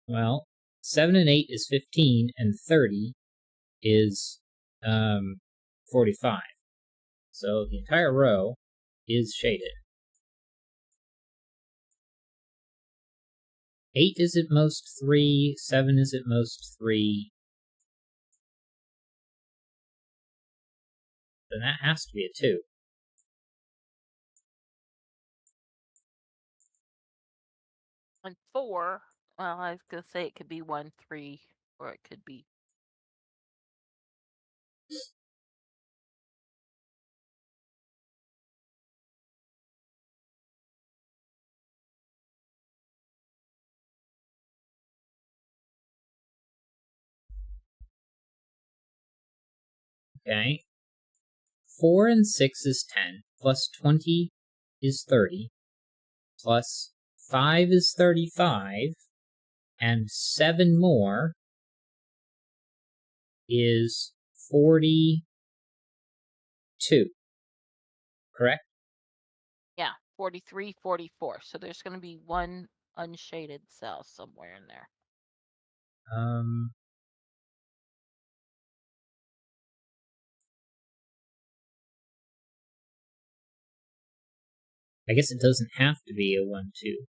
A: Well, 7 and 8 is 15, and 30 is 45. So the entire row is shaded. 8 is at most 3, 7 is at most 3. Then that has to be a 2.
B: And 4, well, I was going to say it could be 1, 3, or it could be
A: Okay. 4 and 6 is 10, plus 20 is 30, plus 5 is 35, and 7 more is 42. Correct?
B: Yeah, 43, 44. So there's going to be one unshaded cell somewhere in there.
A: I guess it doesn't have to be a 1, 2.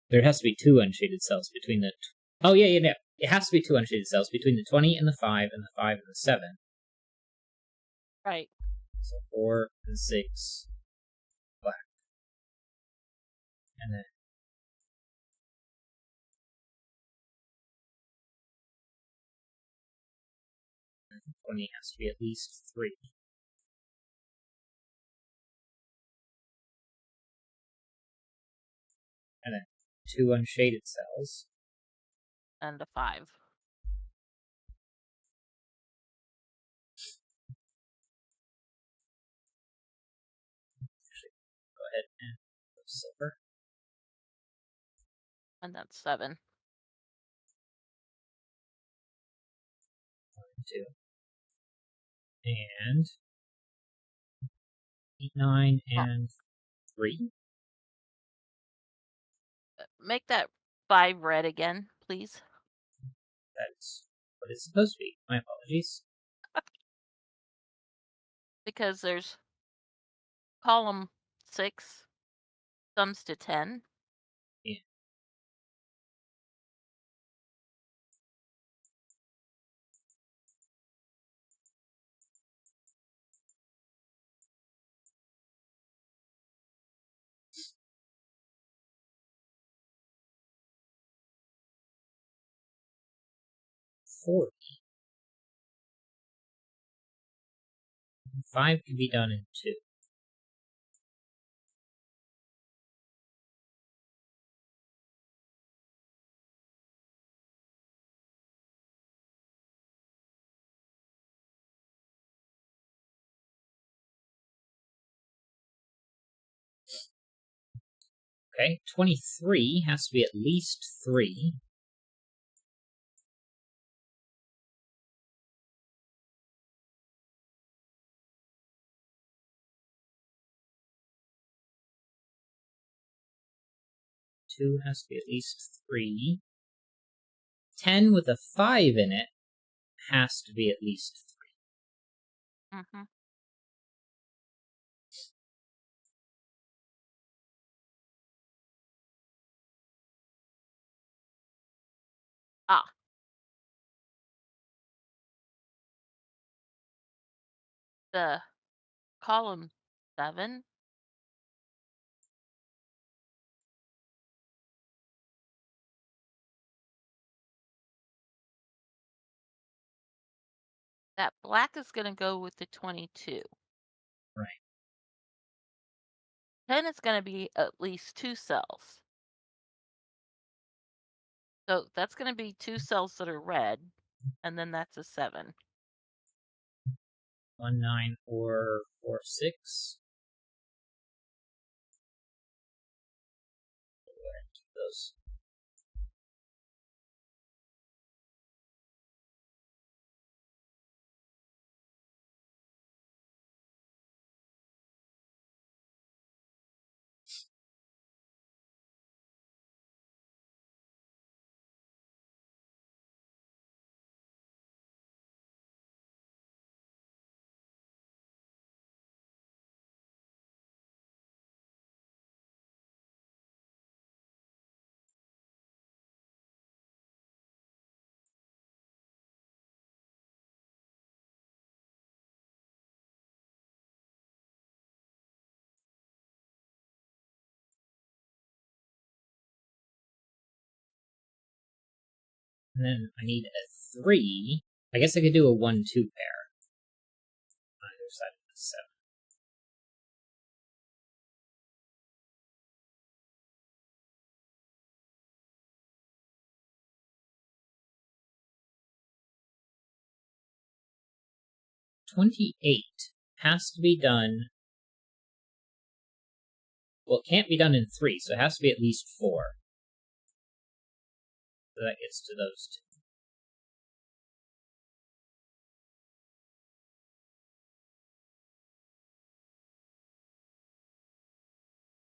A: There has to be 2 unshaded cells between the... Oh, yeah. It has to be 2 unshaded cells between the 20 and the 5, and the 5 and the 7.
B: Right.
A: So 4 and 6, black. And then 20 has to be at least 3. And then 2 unshaded cells.
B: And a 5.
A: Go ahead and go silver.
B: And that's 7.
A: 1, 2. And 8, 9, and 3.
B: Make that 5 red again, please.
A: That's what it's supposed to be. My apologies.
B: Because there's column 6 sums to 10.
A: Yeah. $40. 5 can be done in 2. Okay, 23 has to be at least 3. Two has to be at least 3. 10 with a 5 in it has to be at least 3.
B: Mm-hmm. Ah. The column 7. That black is going to go with the 22.
A: Right.
B: 10 is going to be at least 2 cells. So that's going to be 2 cells that are red, and then that's a 7.
A: 1, 9, 4, 4, 6. Go ahead and keep those. And then I need a 3. I guess I could do a 1, 2 pair on either side of the 7. 28 has to be done. Well, it can't be done in 3, so it has to be at least 4. So that gets to those 2.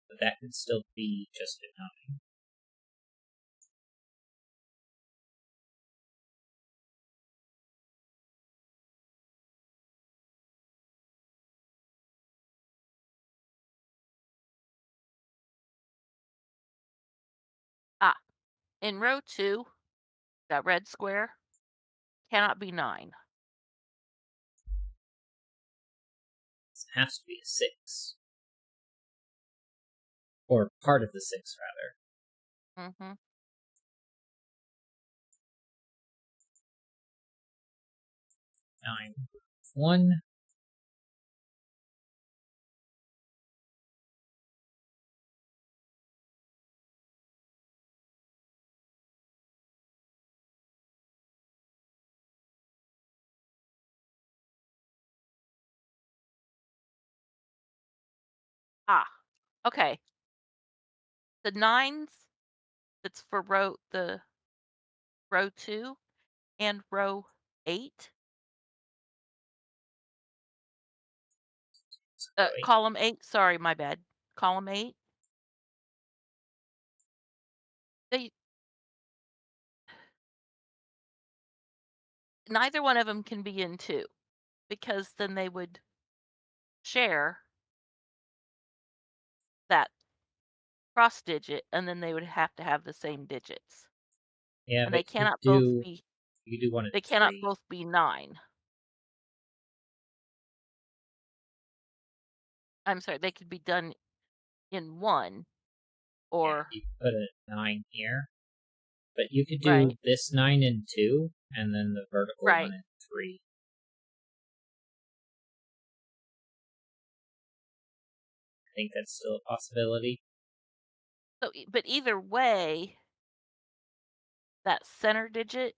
A: But that could still be just a 9.
B: In row 2, that red square cannot be 9.
A: It has to be a 6. Or part of the 6, rather.
B: Mm-hmm.
A: 9, 1.
B: Okay. The 9s, that's for row 2 and row 8.
A: Right.
B: Column 8, sorry, my bad. Column 8. Neither one of them can be in 2, because then they would share that cross digit, and then they would have to have the same digits.
A: Yeah,
B: And
A: but
B: they cannot both be.
A: You do 1 and
B: They cannot
A: 3.
B: both be 9. I'm sorry, they could be done in 1,
A: Yeah,
B: or
A: you could put a 9 here. But you could do
B: right,
A: this 9 in 2, and then the vertical 1
B: right.
A: in 3. I think that's still a possibility.
B: So, but either way, that center digit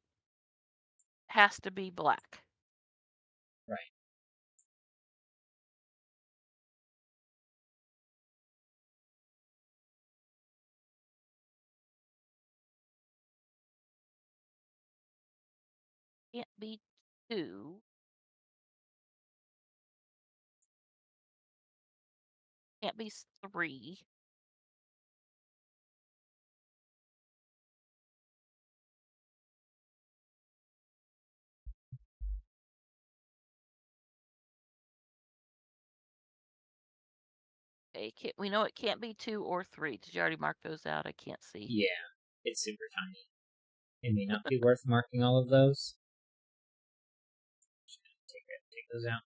B: has to be black.
A: Right.
B: Can't be 2. Can't be 3. Okay, we know it can't be 2 or 3. Did you already mark those out? I can't see.
A: Yeah, it's super tiny. It may not be worth marking all of those. Just gonna take those out.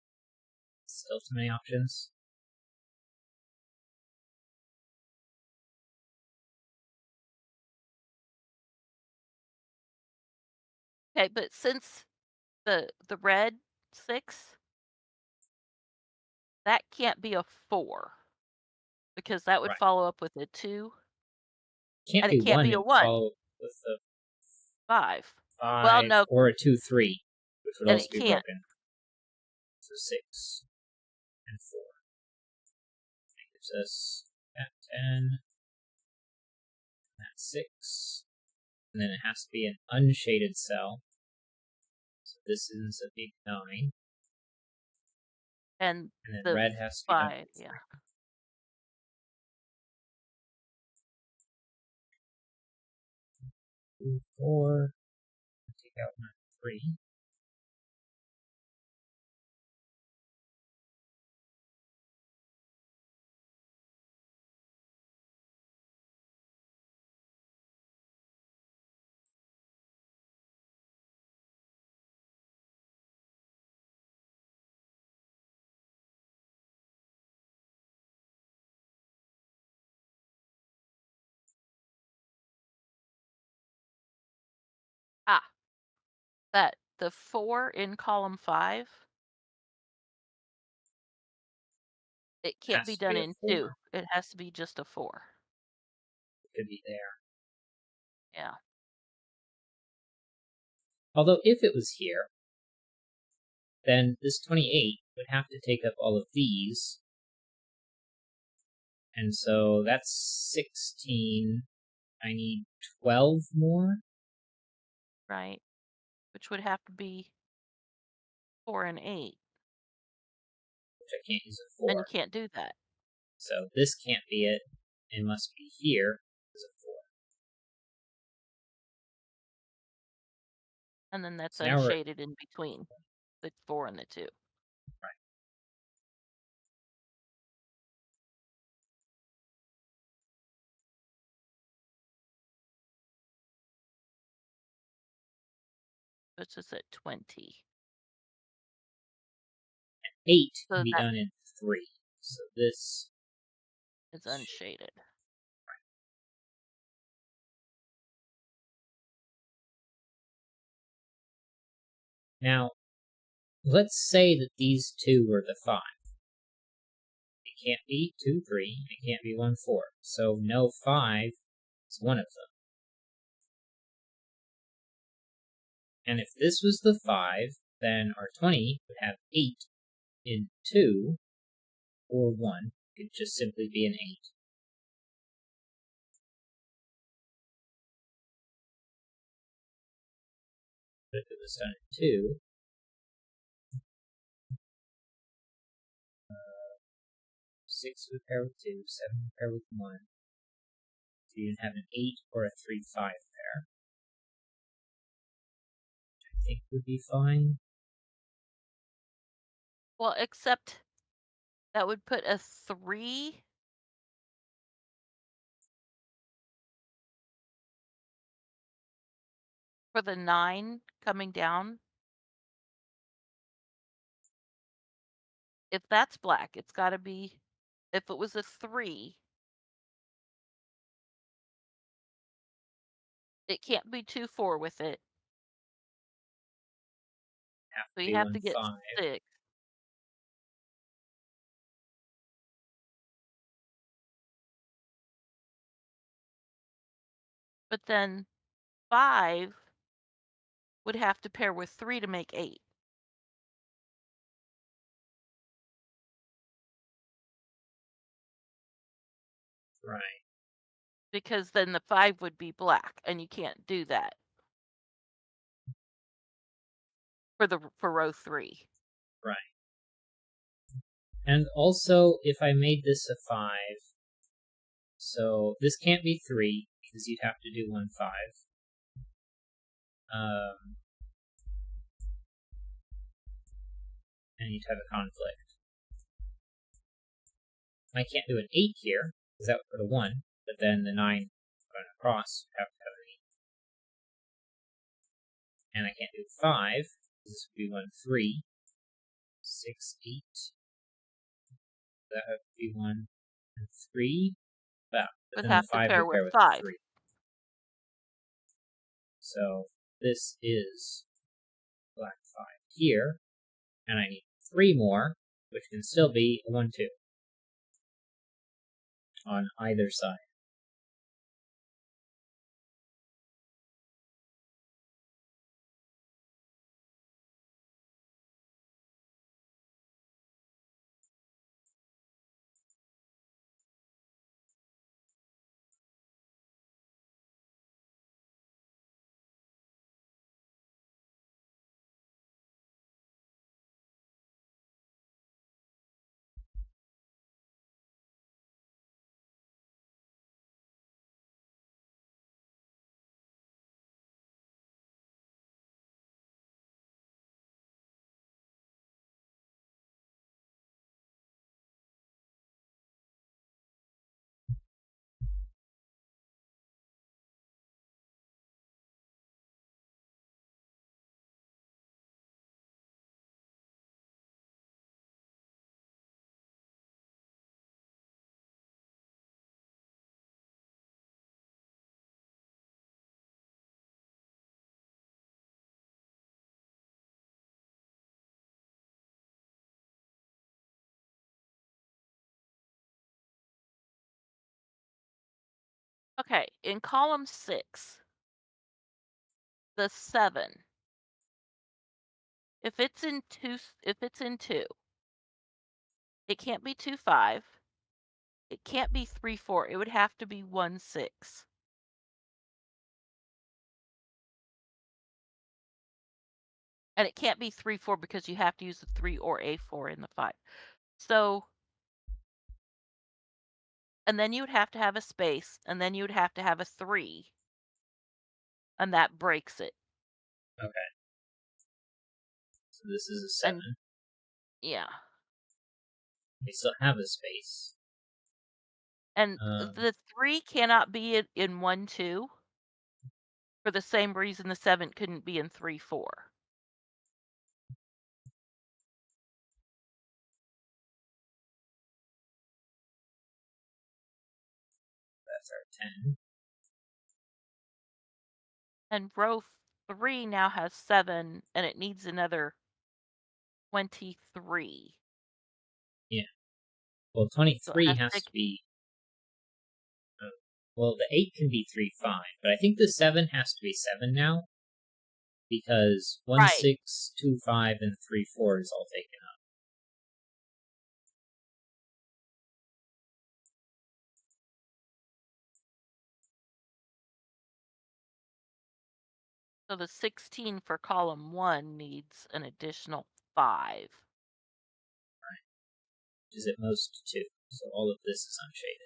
A: Still too many options.
B: Okay, but since the red 6, that can't be a 4, because that would
A: Right.
B: follow up with a 2,
A: Can't
B: and
A: be
B: it can't
A: 1
B: be a
A: and
B: 1.
A: follow with the
B: 5. Well,
A: 5,
B: no,
A: or a 2, 3, which would
B: and
A: also
B: it
A: be
B: can't.
A: broken. So 6 and 4. That gives us that 10, that 6. And then it has to be an unshaded cell. So this is a big 9.
B: And
A: And then
B: the
A: red has to be done
B: 5,
A: with
B: yeah.
A: 2, 4. Take out 1, 3.
B: That the 4 in column 5, it can't
A: Has
B: be
A: to be
B: done
A: a
B: in
A: 4.
B: 2. It has to be just a 4.
A: It could be there.
B: Yeah.
A: Although if it was here, then this 28 would have to take up all of these. And so that's 16. I need 12 more.
B: Right. Which would have to be 4 and 8.
A: Which I can't use a
B: And you
A: 4.
B: can't do that.
A: So this can't be it. It must be here as a 4.
B: And then that's
A: So now we're
B: unshaded in between the 4 and the 2.
A: right.
B: Which is at 20.
A: 8 can
B: So
A: be
B: that
A: done in 3. So this
B: is unshaded.
A: now let's say that these two were the 5. It can't be 2, 3, and it can't be 1, 4. So no 5 is one of them. And if this was the 5, then our 20 would have 8 in 2, or 1. It could just simply be an 8. But if it was done in 2, 6 would pair with 2, 7 would pair with 1. So you'd have an 8 or a 3, 5 pair. Which I think would be fine.
B: Well, except that would put a 3 for the 9 coming down. If that's black, it's got to be, if it was a 3, it can't be 2, 4 with it.
A: Have
B: So
A: to
B: you
A: be
B: have
A: 1,
B: to get
A: 5.
B: 6. But then 5 would have to pair with 3 to make 8.
A: Right.
B: Because then the 5 would be black, and you can't do that for row 3.
A: Right. And also, if I made this a 5, so this can't be 3, because you'd have to do 1, 5. And you'd have a conflict. I can't do an 8 here, because that would put a 1, but then the 9 going across would have to have an 8. And I can't do 5, this would be 1, 3, 6, 8. That would be 1 and 3. Well, but
B: Would
A: then the
B: have to
A: 5
B: pair
A: would
B: with
A: pair with
B: 5.
A: 3. So this is black 5 here, and I need 3 more, which can still be a 1, 2 on either side.
B: Okay, in column 6, the 7 If it's in two, it can't be 2-5. It can't be 3-4. It would have to be 1-6. And it can't be 3-4 because you have to use the 3 or a 4 in the 5. So, and then you would have to have a space, and then you would have to have a 3, and that breaks it.
A: Okay. So this is a
B: And
A: 7.
B: yeah.
A: We still have a space.
B: And the 3 cannot be in 1-2 for the same reason the 7 couldn't be in 3-4.
A: That's our 10.
B: And row 3 now has 7, and it needs another 23.
A: Yeah. Well,
B: So it
A: 23
B: has to
A: has
B: take
A: to be. Well, the 8 can be 3-5, but I think the 7 has to be 7 now because 1,
B: right.
A: 6, 2, 5, and 3, 4 is all taken up.
B: So the 16 for column 1 needs an additional 5.
A: Which is at most 2. So all of this is unshaded.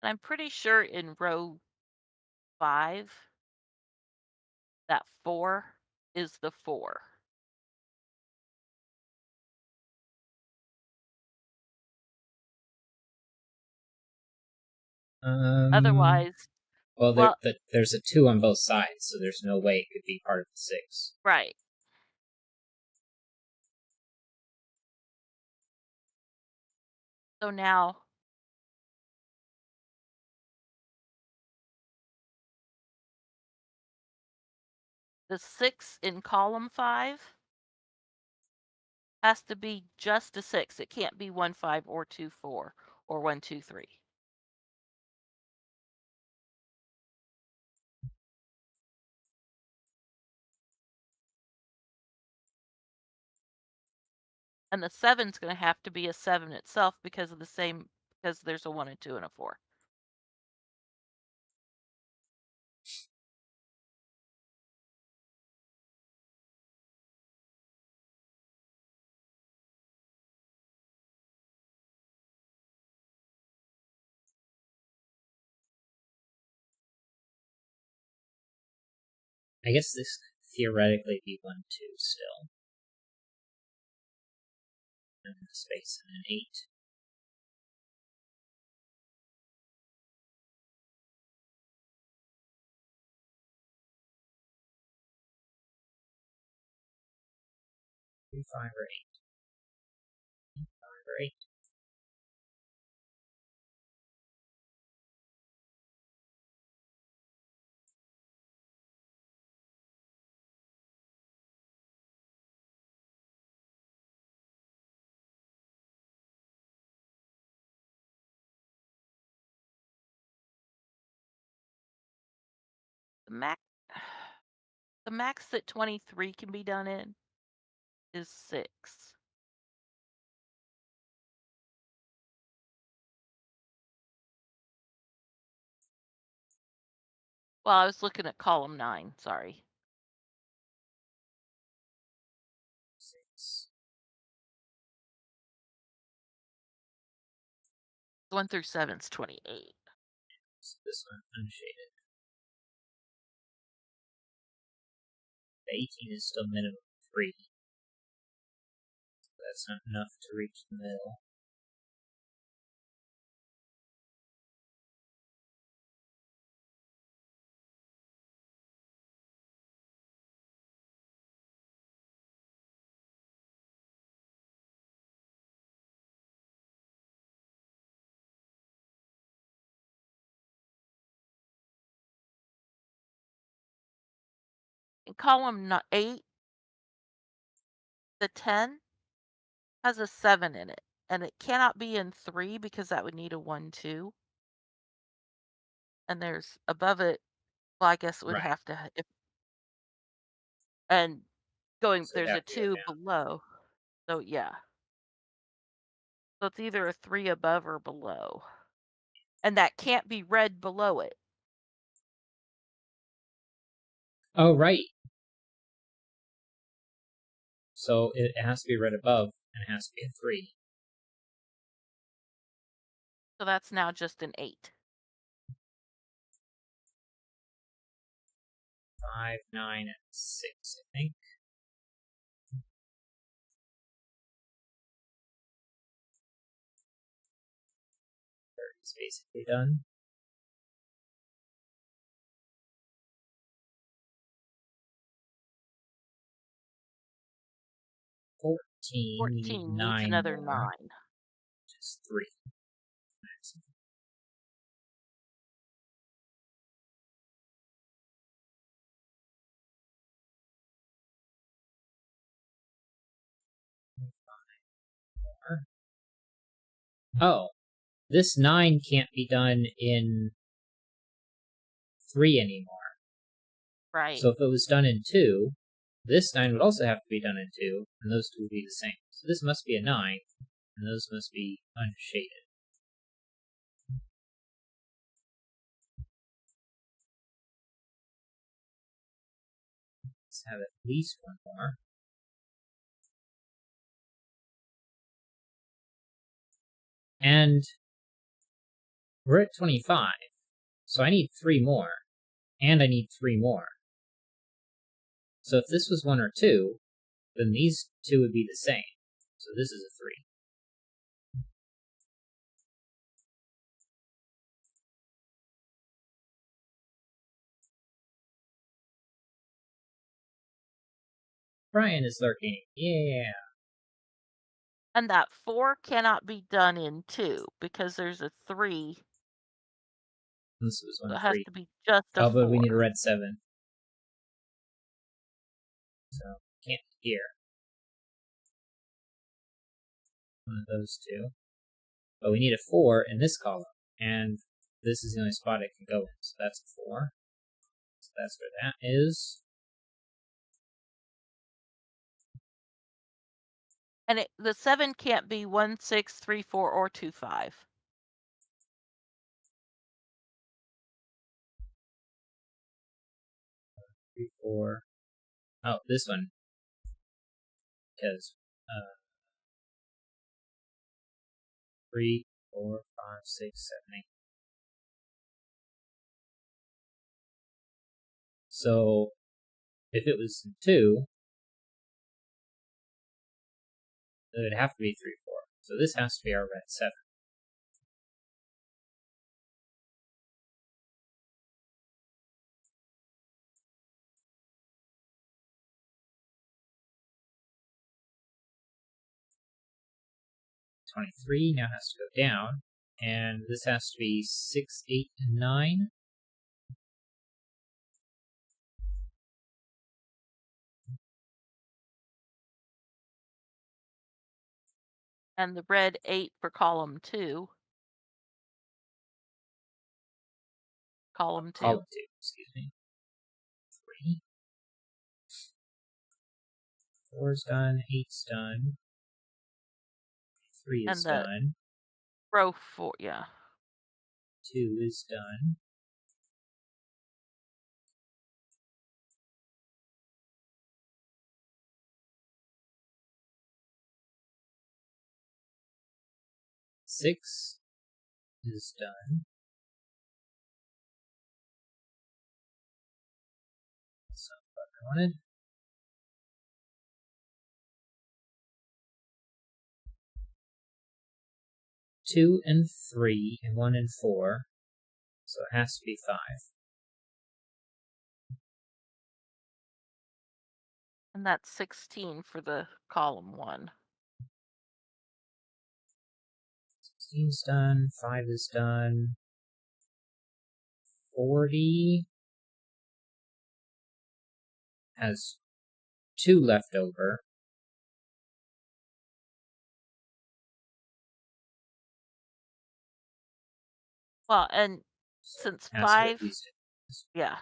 B: And I'm pretty sure in row 5, that 4 is the 4. Otherwise,
A: Well,
B: well,
A: there's a 2 on both sides, so there's no way it could be part of the 6.
B: right. So now the 6 in column 5 has to be just a 6. It can't be 1-5 or 2-4 or 1-2-3. And the 7's going to have to be a 7 itself because there's a 1, a 2, and a 4.
A: I guess this could theoretically be 1, 2 still. And a space and an 8. Three, 5, or 8. 5 or 8.
B: The max the max that 23 can be done in is 6. Well, I was looking at column 9, sorry.
A: 6.
B: 1 through 7 is 28.
A: So this one unshaded. The 18 is still minimum 3. So that's not enough to reach the middle.
B: column 8, the 10 has a 7 in it, and it cannot be in 3 because that would need a 1, 2. And there's above it, well, I guess it would
A: Right.
B: have to, and
A: So it'd
B: there's
A: have
B: a
A: to go
B: 2
A: down.
B: below. So yeah. So it's either a 3 above or below. And that can't be read below it.
A: Oh, right. So it has to be read above, and it has to be a 3.
B: So that's now just an 8.
A: 5, 9, and 6, I think. 30 is basically done. We need
B: 14 needs
A: 9
B: another
A: more,
B: 9.
A: which is 3. Maximum. More. Oh, this 9 can't be done in 3 anymore.
B: Right.
A: So if it was done in 2, this 9 would also have to be done in 2, and those two would be the same. So this must be a 9, and those must be unshaded. Let's have at least one more. And we're at 25, so I need 3 more, and I need 3 more. So if this was 1 or 2, then these two would be the same. So this is a 3. Brian is lurking. Yeah.
B: And that 4 cannot be done in 2 because there's a 3.
A: This was
B: So
A: 1,
B: it has
A: 3.
B: to be just a
A: Oh, but we
B: 4.
A: need a red 7. So can't be here. One of those two. But we need a 4 in this column. And this is the only spot it can go in. So that's a 4. So that's where that is.
B: And the 7 can't be 1, 6, 3, 4, or 2, 5.
A: 3, 4. Oh, this one. Because 3, 4, 5, 6, 7, 8. So if it was 2, it would have to be 3, 4. So this has to be our red 7. $23 now has to go down, and this has to be 6, 8, and 9.
B: And the red 8 for column 2. Column 2.
A: Column 2, excuse me. 3. 4's done, 8's done. 3 is
B: And the
A: done.
B: row 4, yeah.
A: 2 is done. 6 is done. So what I wanted. 2 and 3, and 1 and 4. So it has to be 5.
B: And that's 16 for the column 1.
A: 16's done. 5 is done. 40 has 2 left over.
B: Well, and
A: So
B: since
A: it has to at
B: 5,
A: least.
B: yeah,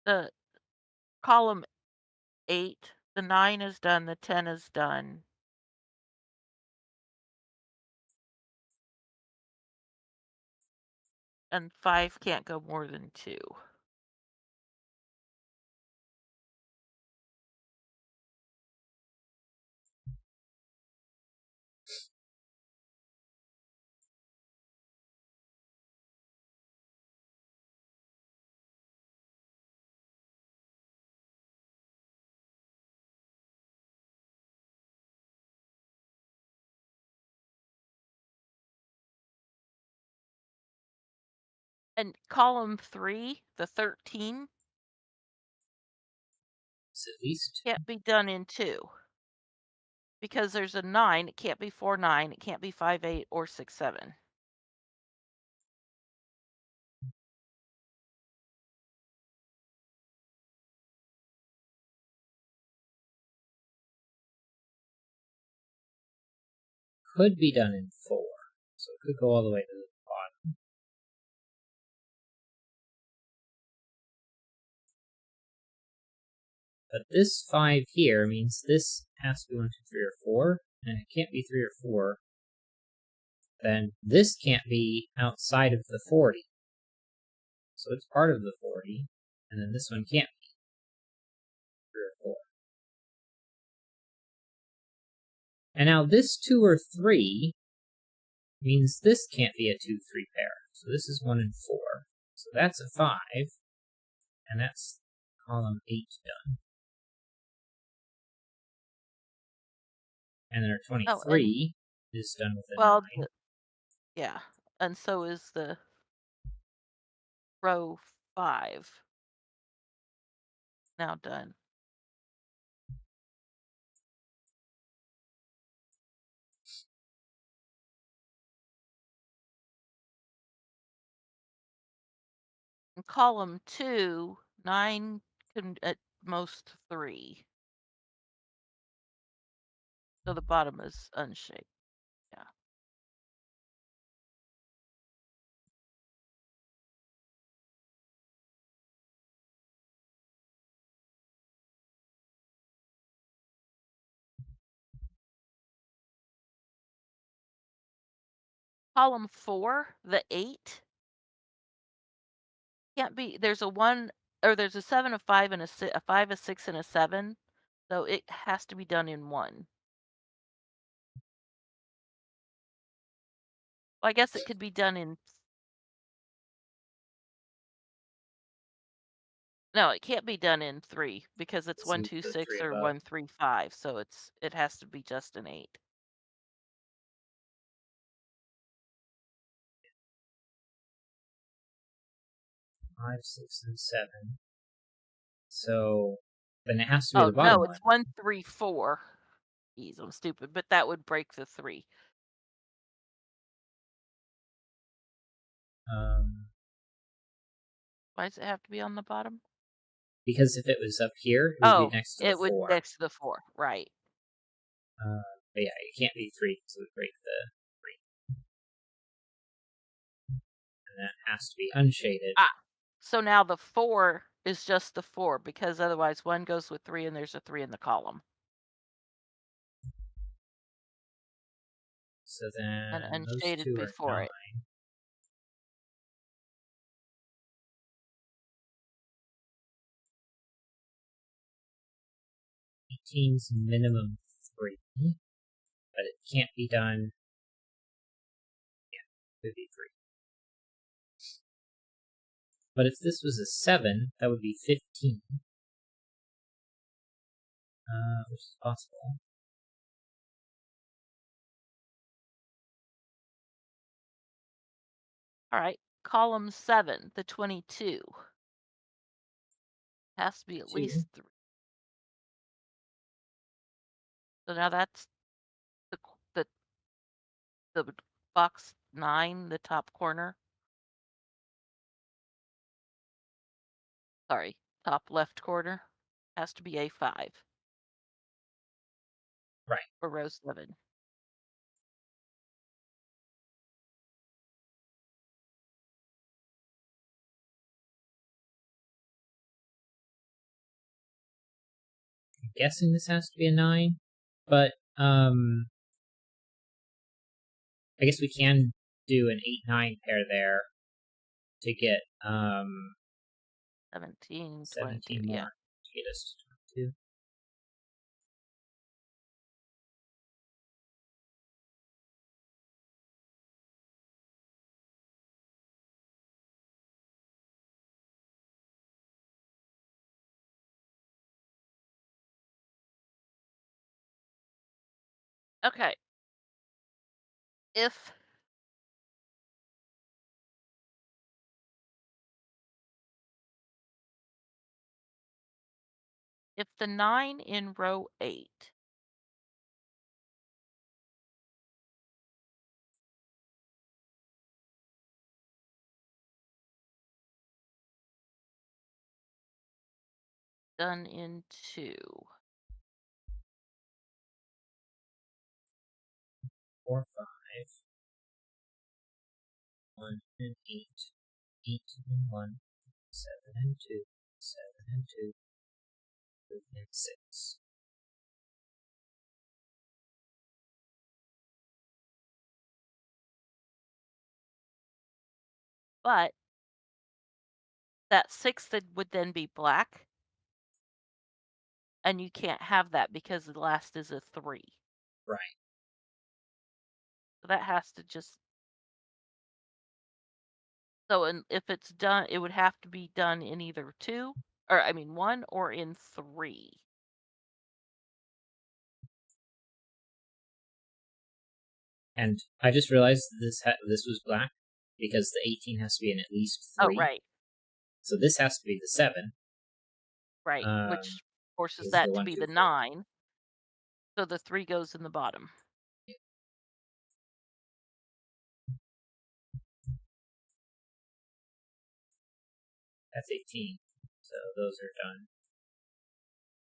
B: the column 8, the 9 is done, the 10 is done. And 5 can't go more than 2. And column 3, the 13,
A: It's at least.
B: can't be done in 2. Because there's a 9, it can't be 4, 9, it can't be 5, 8, or 6, 7.
A: Could be done in 4. So it could go all the way to the bottom. But this 5 here means this has to be 1, 2, 3, or 4, and it can't be 3 or 4. Then this can't be outside of the 40. So it's part of the 40, and then this one can't be 3 or 4. And now this 2 or 3 means this can't be a 2, 3 pair. So this is 1 and 4. So that's a 5, and that's column 8 done. And then our
B: Oh, and
A: 23 is done with a
B: well,
A: 9.
B: yeah, and so is the row 5 now done. In column 2, 9 can at most 3. So the bottom is unshaped. Yeah. Column 4, the 8, can't be there's a 1 or there's a 7, a 5, and a 5, a 6, and a 7, so it has to be done in 1. Well, I guess it could be done in no, it can't be done in 3 because it's
A: Let's
B: 1,
A: move
B: 2,
A: the 3
B: 6 or
A: above.
B: 1, 3, 5, so it has to be just an 8.
A: 5, 6, and 7. So then it has to be
B: Oh,
A: the bottom
B: no,
A: one.
B: it's 1, 3, 4. Jeez, I'm stupid, but that would break the 3.
A: Um,
B: Why does it have to be on the bottom?
A: because if it was up here, it would be
B: Oh,
A: next to the
B: it would
A: 4.
B: next to the 4, right.
A: But yeah, it can't be 3 because it would break the 3. And that has to be unshaded.
B: Ah, so now the 4 is just the 4 because otherwise 1 goes with 3 and there's a 3 in the column.
A: So
B: And
A: then those
B: unshaded
A: 2 are
B: before
A: 9.
B: it.
A: 18's minimum 3, but it can't be done. Yeah, it would be 3. But if this was a 7, that would be 15. Which is possible.
B: All right, column 7, the 22 has to be at
A: 2.
B: least 3. So now that's the the box 9, the top corner. Sorry, top left corner has to be A5
A: Right.
B: for row 7.
A: I'm guessing this has to be a 9, but I guess we can do an 8-9 pair there to get
B: 17, 22,
A: 17
B: yeah.
A: more to get us to 22.
B: Okay. If the 9 in row 8 done in 2,
A: 4, 5, 1 and 8, 8 and 1, 7 and 2, 7 and 2, and 6.
B: but that 6 that would then be black, and you can't have that because the last is a 3.
A: Right.
B: So that has to just so and if it's done, it would have to be done in either 2 or I mean 1 or in 3.
A: And I just realized this was black because the 18 has to be in at least
B: Oh,
A: 3.
B: right.
A: So this has to be the 7.
B: Right,
A: Um,
B: which forces
A: is the
B: that to
A: 1,
B: be
A: 2,
B: the
A: 3.
B: 9. So the 3 goes in the bottom.
A: That's 18. So those are done.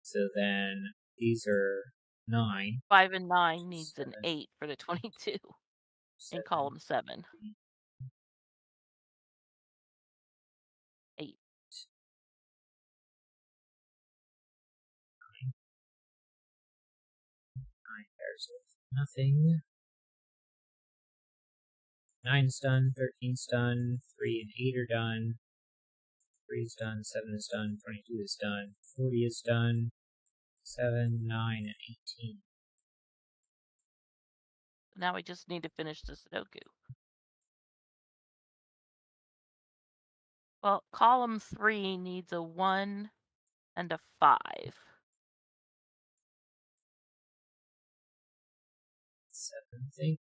A: So then these are 9,
B: 5 and 9 needs
A: 7,
B: an 8 for the 22 in
A: 7,
B: column 7.
A: 3,
B: 8.
A: 9 pairs of nothing. 9's done, 13's done, 3 and 8 are done, 3 is done, 7 is done, 22 is done, 40 is done, 7, 9, and 18.
B: Now we just need to finish the Sudoku. Well, column 3 needs a 1 and a 5.
A: 7, I think.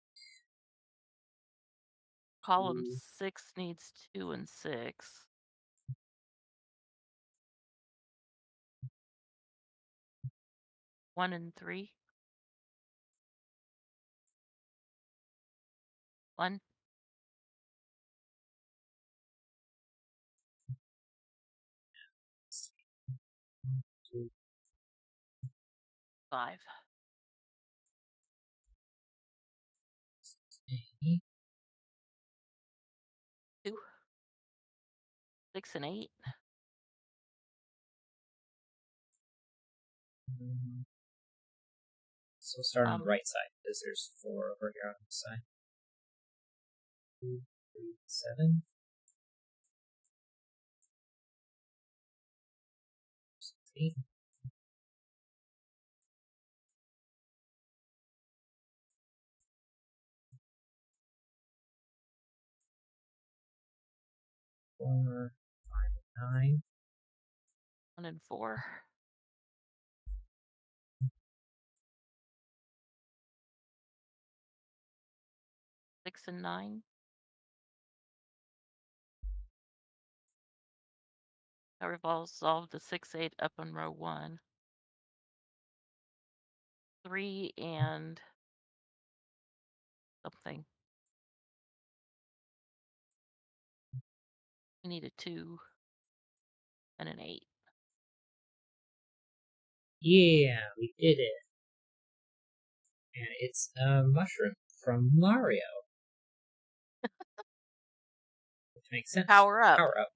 B: Column
A: 2,
B: 6 needs 2 and 6. 1 and 3. 1.
A: 2,
B: 5.
A: 8.
B: 2. 6 and 8.
A: So we'll start on the right side because there's 4 over here on this side. 2, 3, 7. 6, 8. 4, 5, 9.
B: 1 and 4. 6 and 9. I resolved the 6, 8 up in row 1. 3 and something. We need a 2. and an 8.
A: Yeah, we did it. And it's a mushroom from Mario. Which makes sense.
B: Power up.
A: Power up.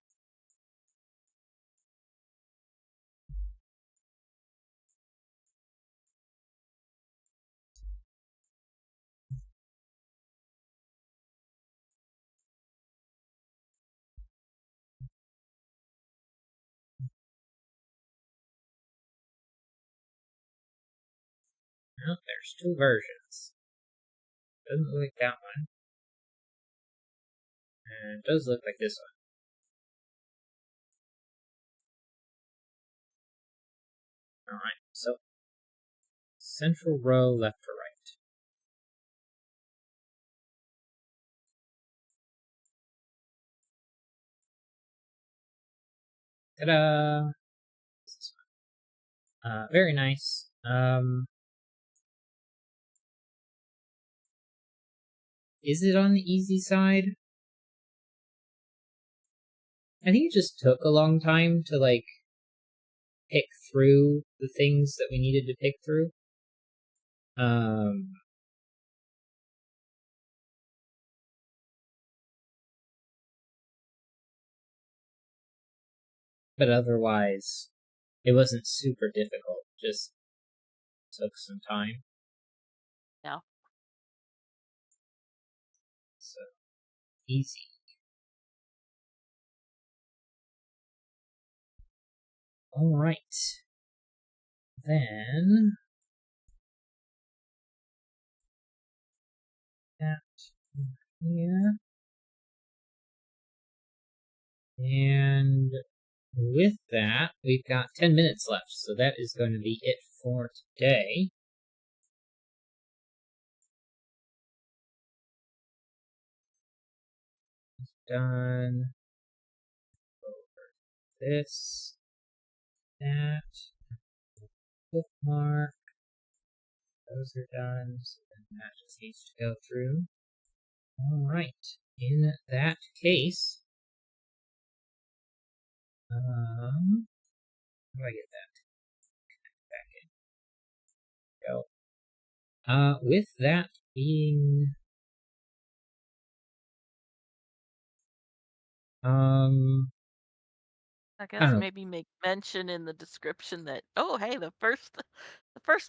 A: Well, there's two versions. Doesn't look like that one. And it does look like this one. Alright, so central row, left to right. Ta-da! This one. Very nice. Is it on the easy side? I think it just took a long time to, like, pick through the things that we needed to pick through. But otherwise, it wasn't super difficult. Just took some time.
B: Yeah.
A: So, easy. Alright. Then... that here. And with that, we've got 10 minutes left, so that is going to be it for today. Done. Over this, that, bookmark. Those are done, so then that just needs to go through. Alright, in that case, how do I get that? Back in. Go. With that being,
B: I
A: I
B: guess
A: don't know.
B: maybe make mention in the description that, oh, hey, the first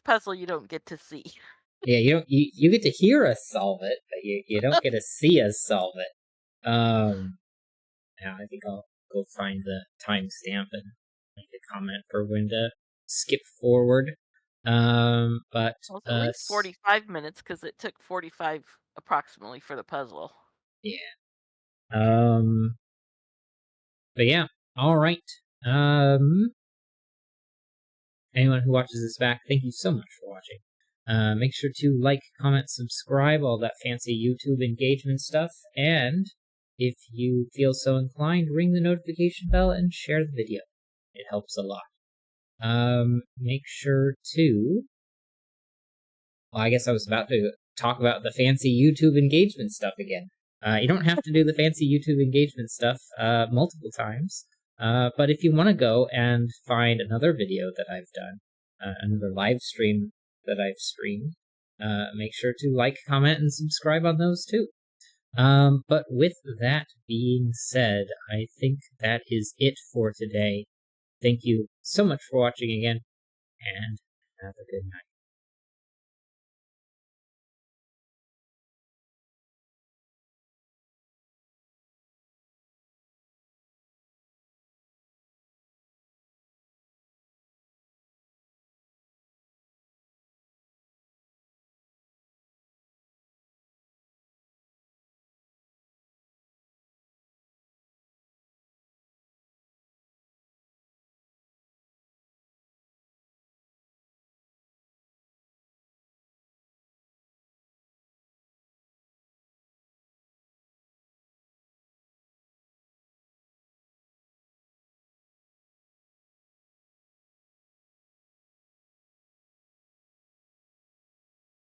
B: puzzle you don't get to see.
A: Yeah, you get to hear us solve it, but you don't get to see us solve it. Now I think I'll go find the timestamp and make a comment for when to skip forward. But
B: Well, it's at least 45 minutes because it took 45 approximately for the puzzle.
A: yeah. But yeah, all right. Anyone who watches this back, thank you so much for watching. Make sure to like, comment, subscribe, all that fancy YouTube engagement stuff, and if you feel so inclined, ring the notification bell and share the video. It helps a lot. Make sure to... Well, I guess I was about to talk about the fancy YouTube engagement stuff again. You don't have to do the fancy YouTube engagement stuff multiple times, but if you want to go and find another video that I've done, another live stream that I've streamed, make sure to like, comment, and subscribe on those too. But with that being said, I think that is it for today. Thank you so much for watching again, and have a good night.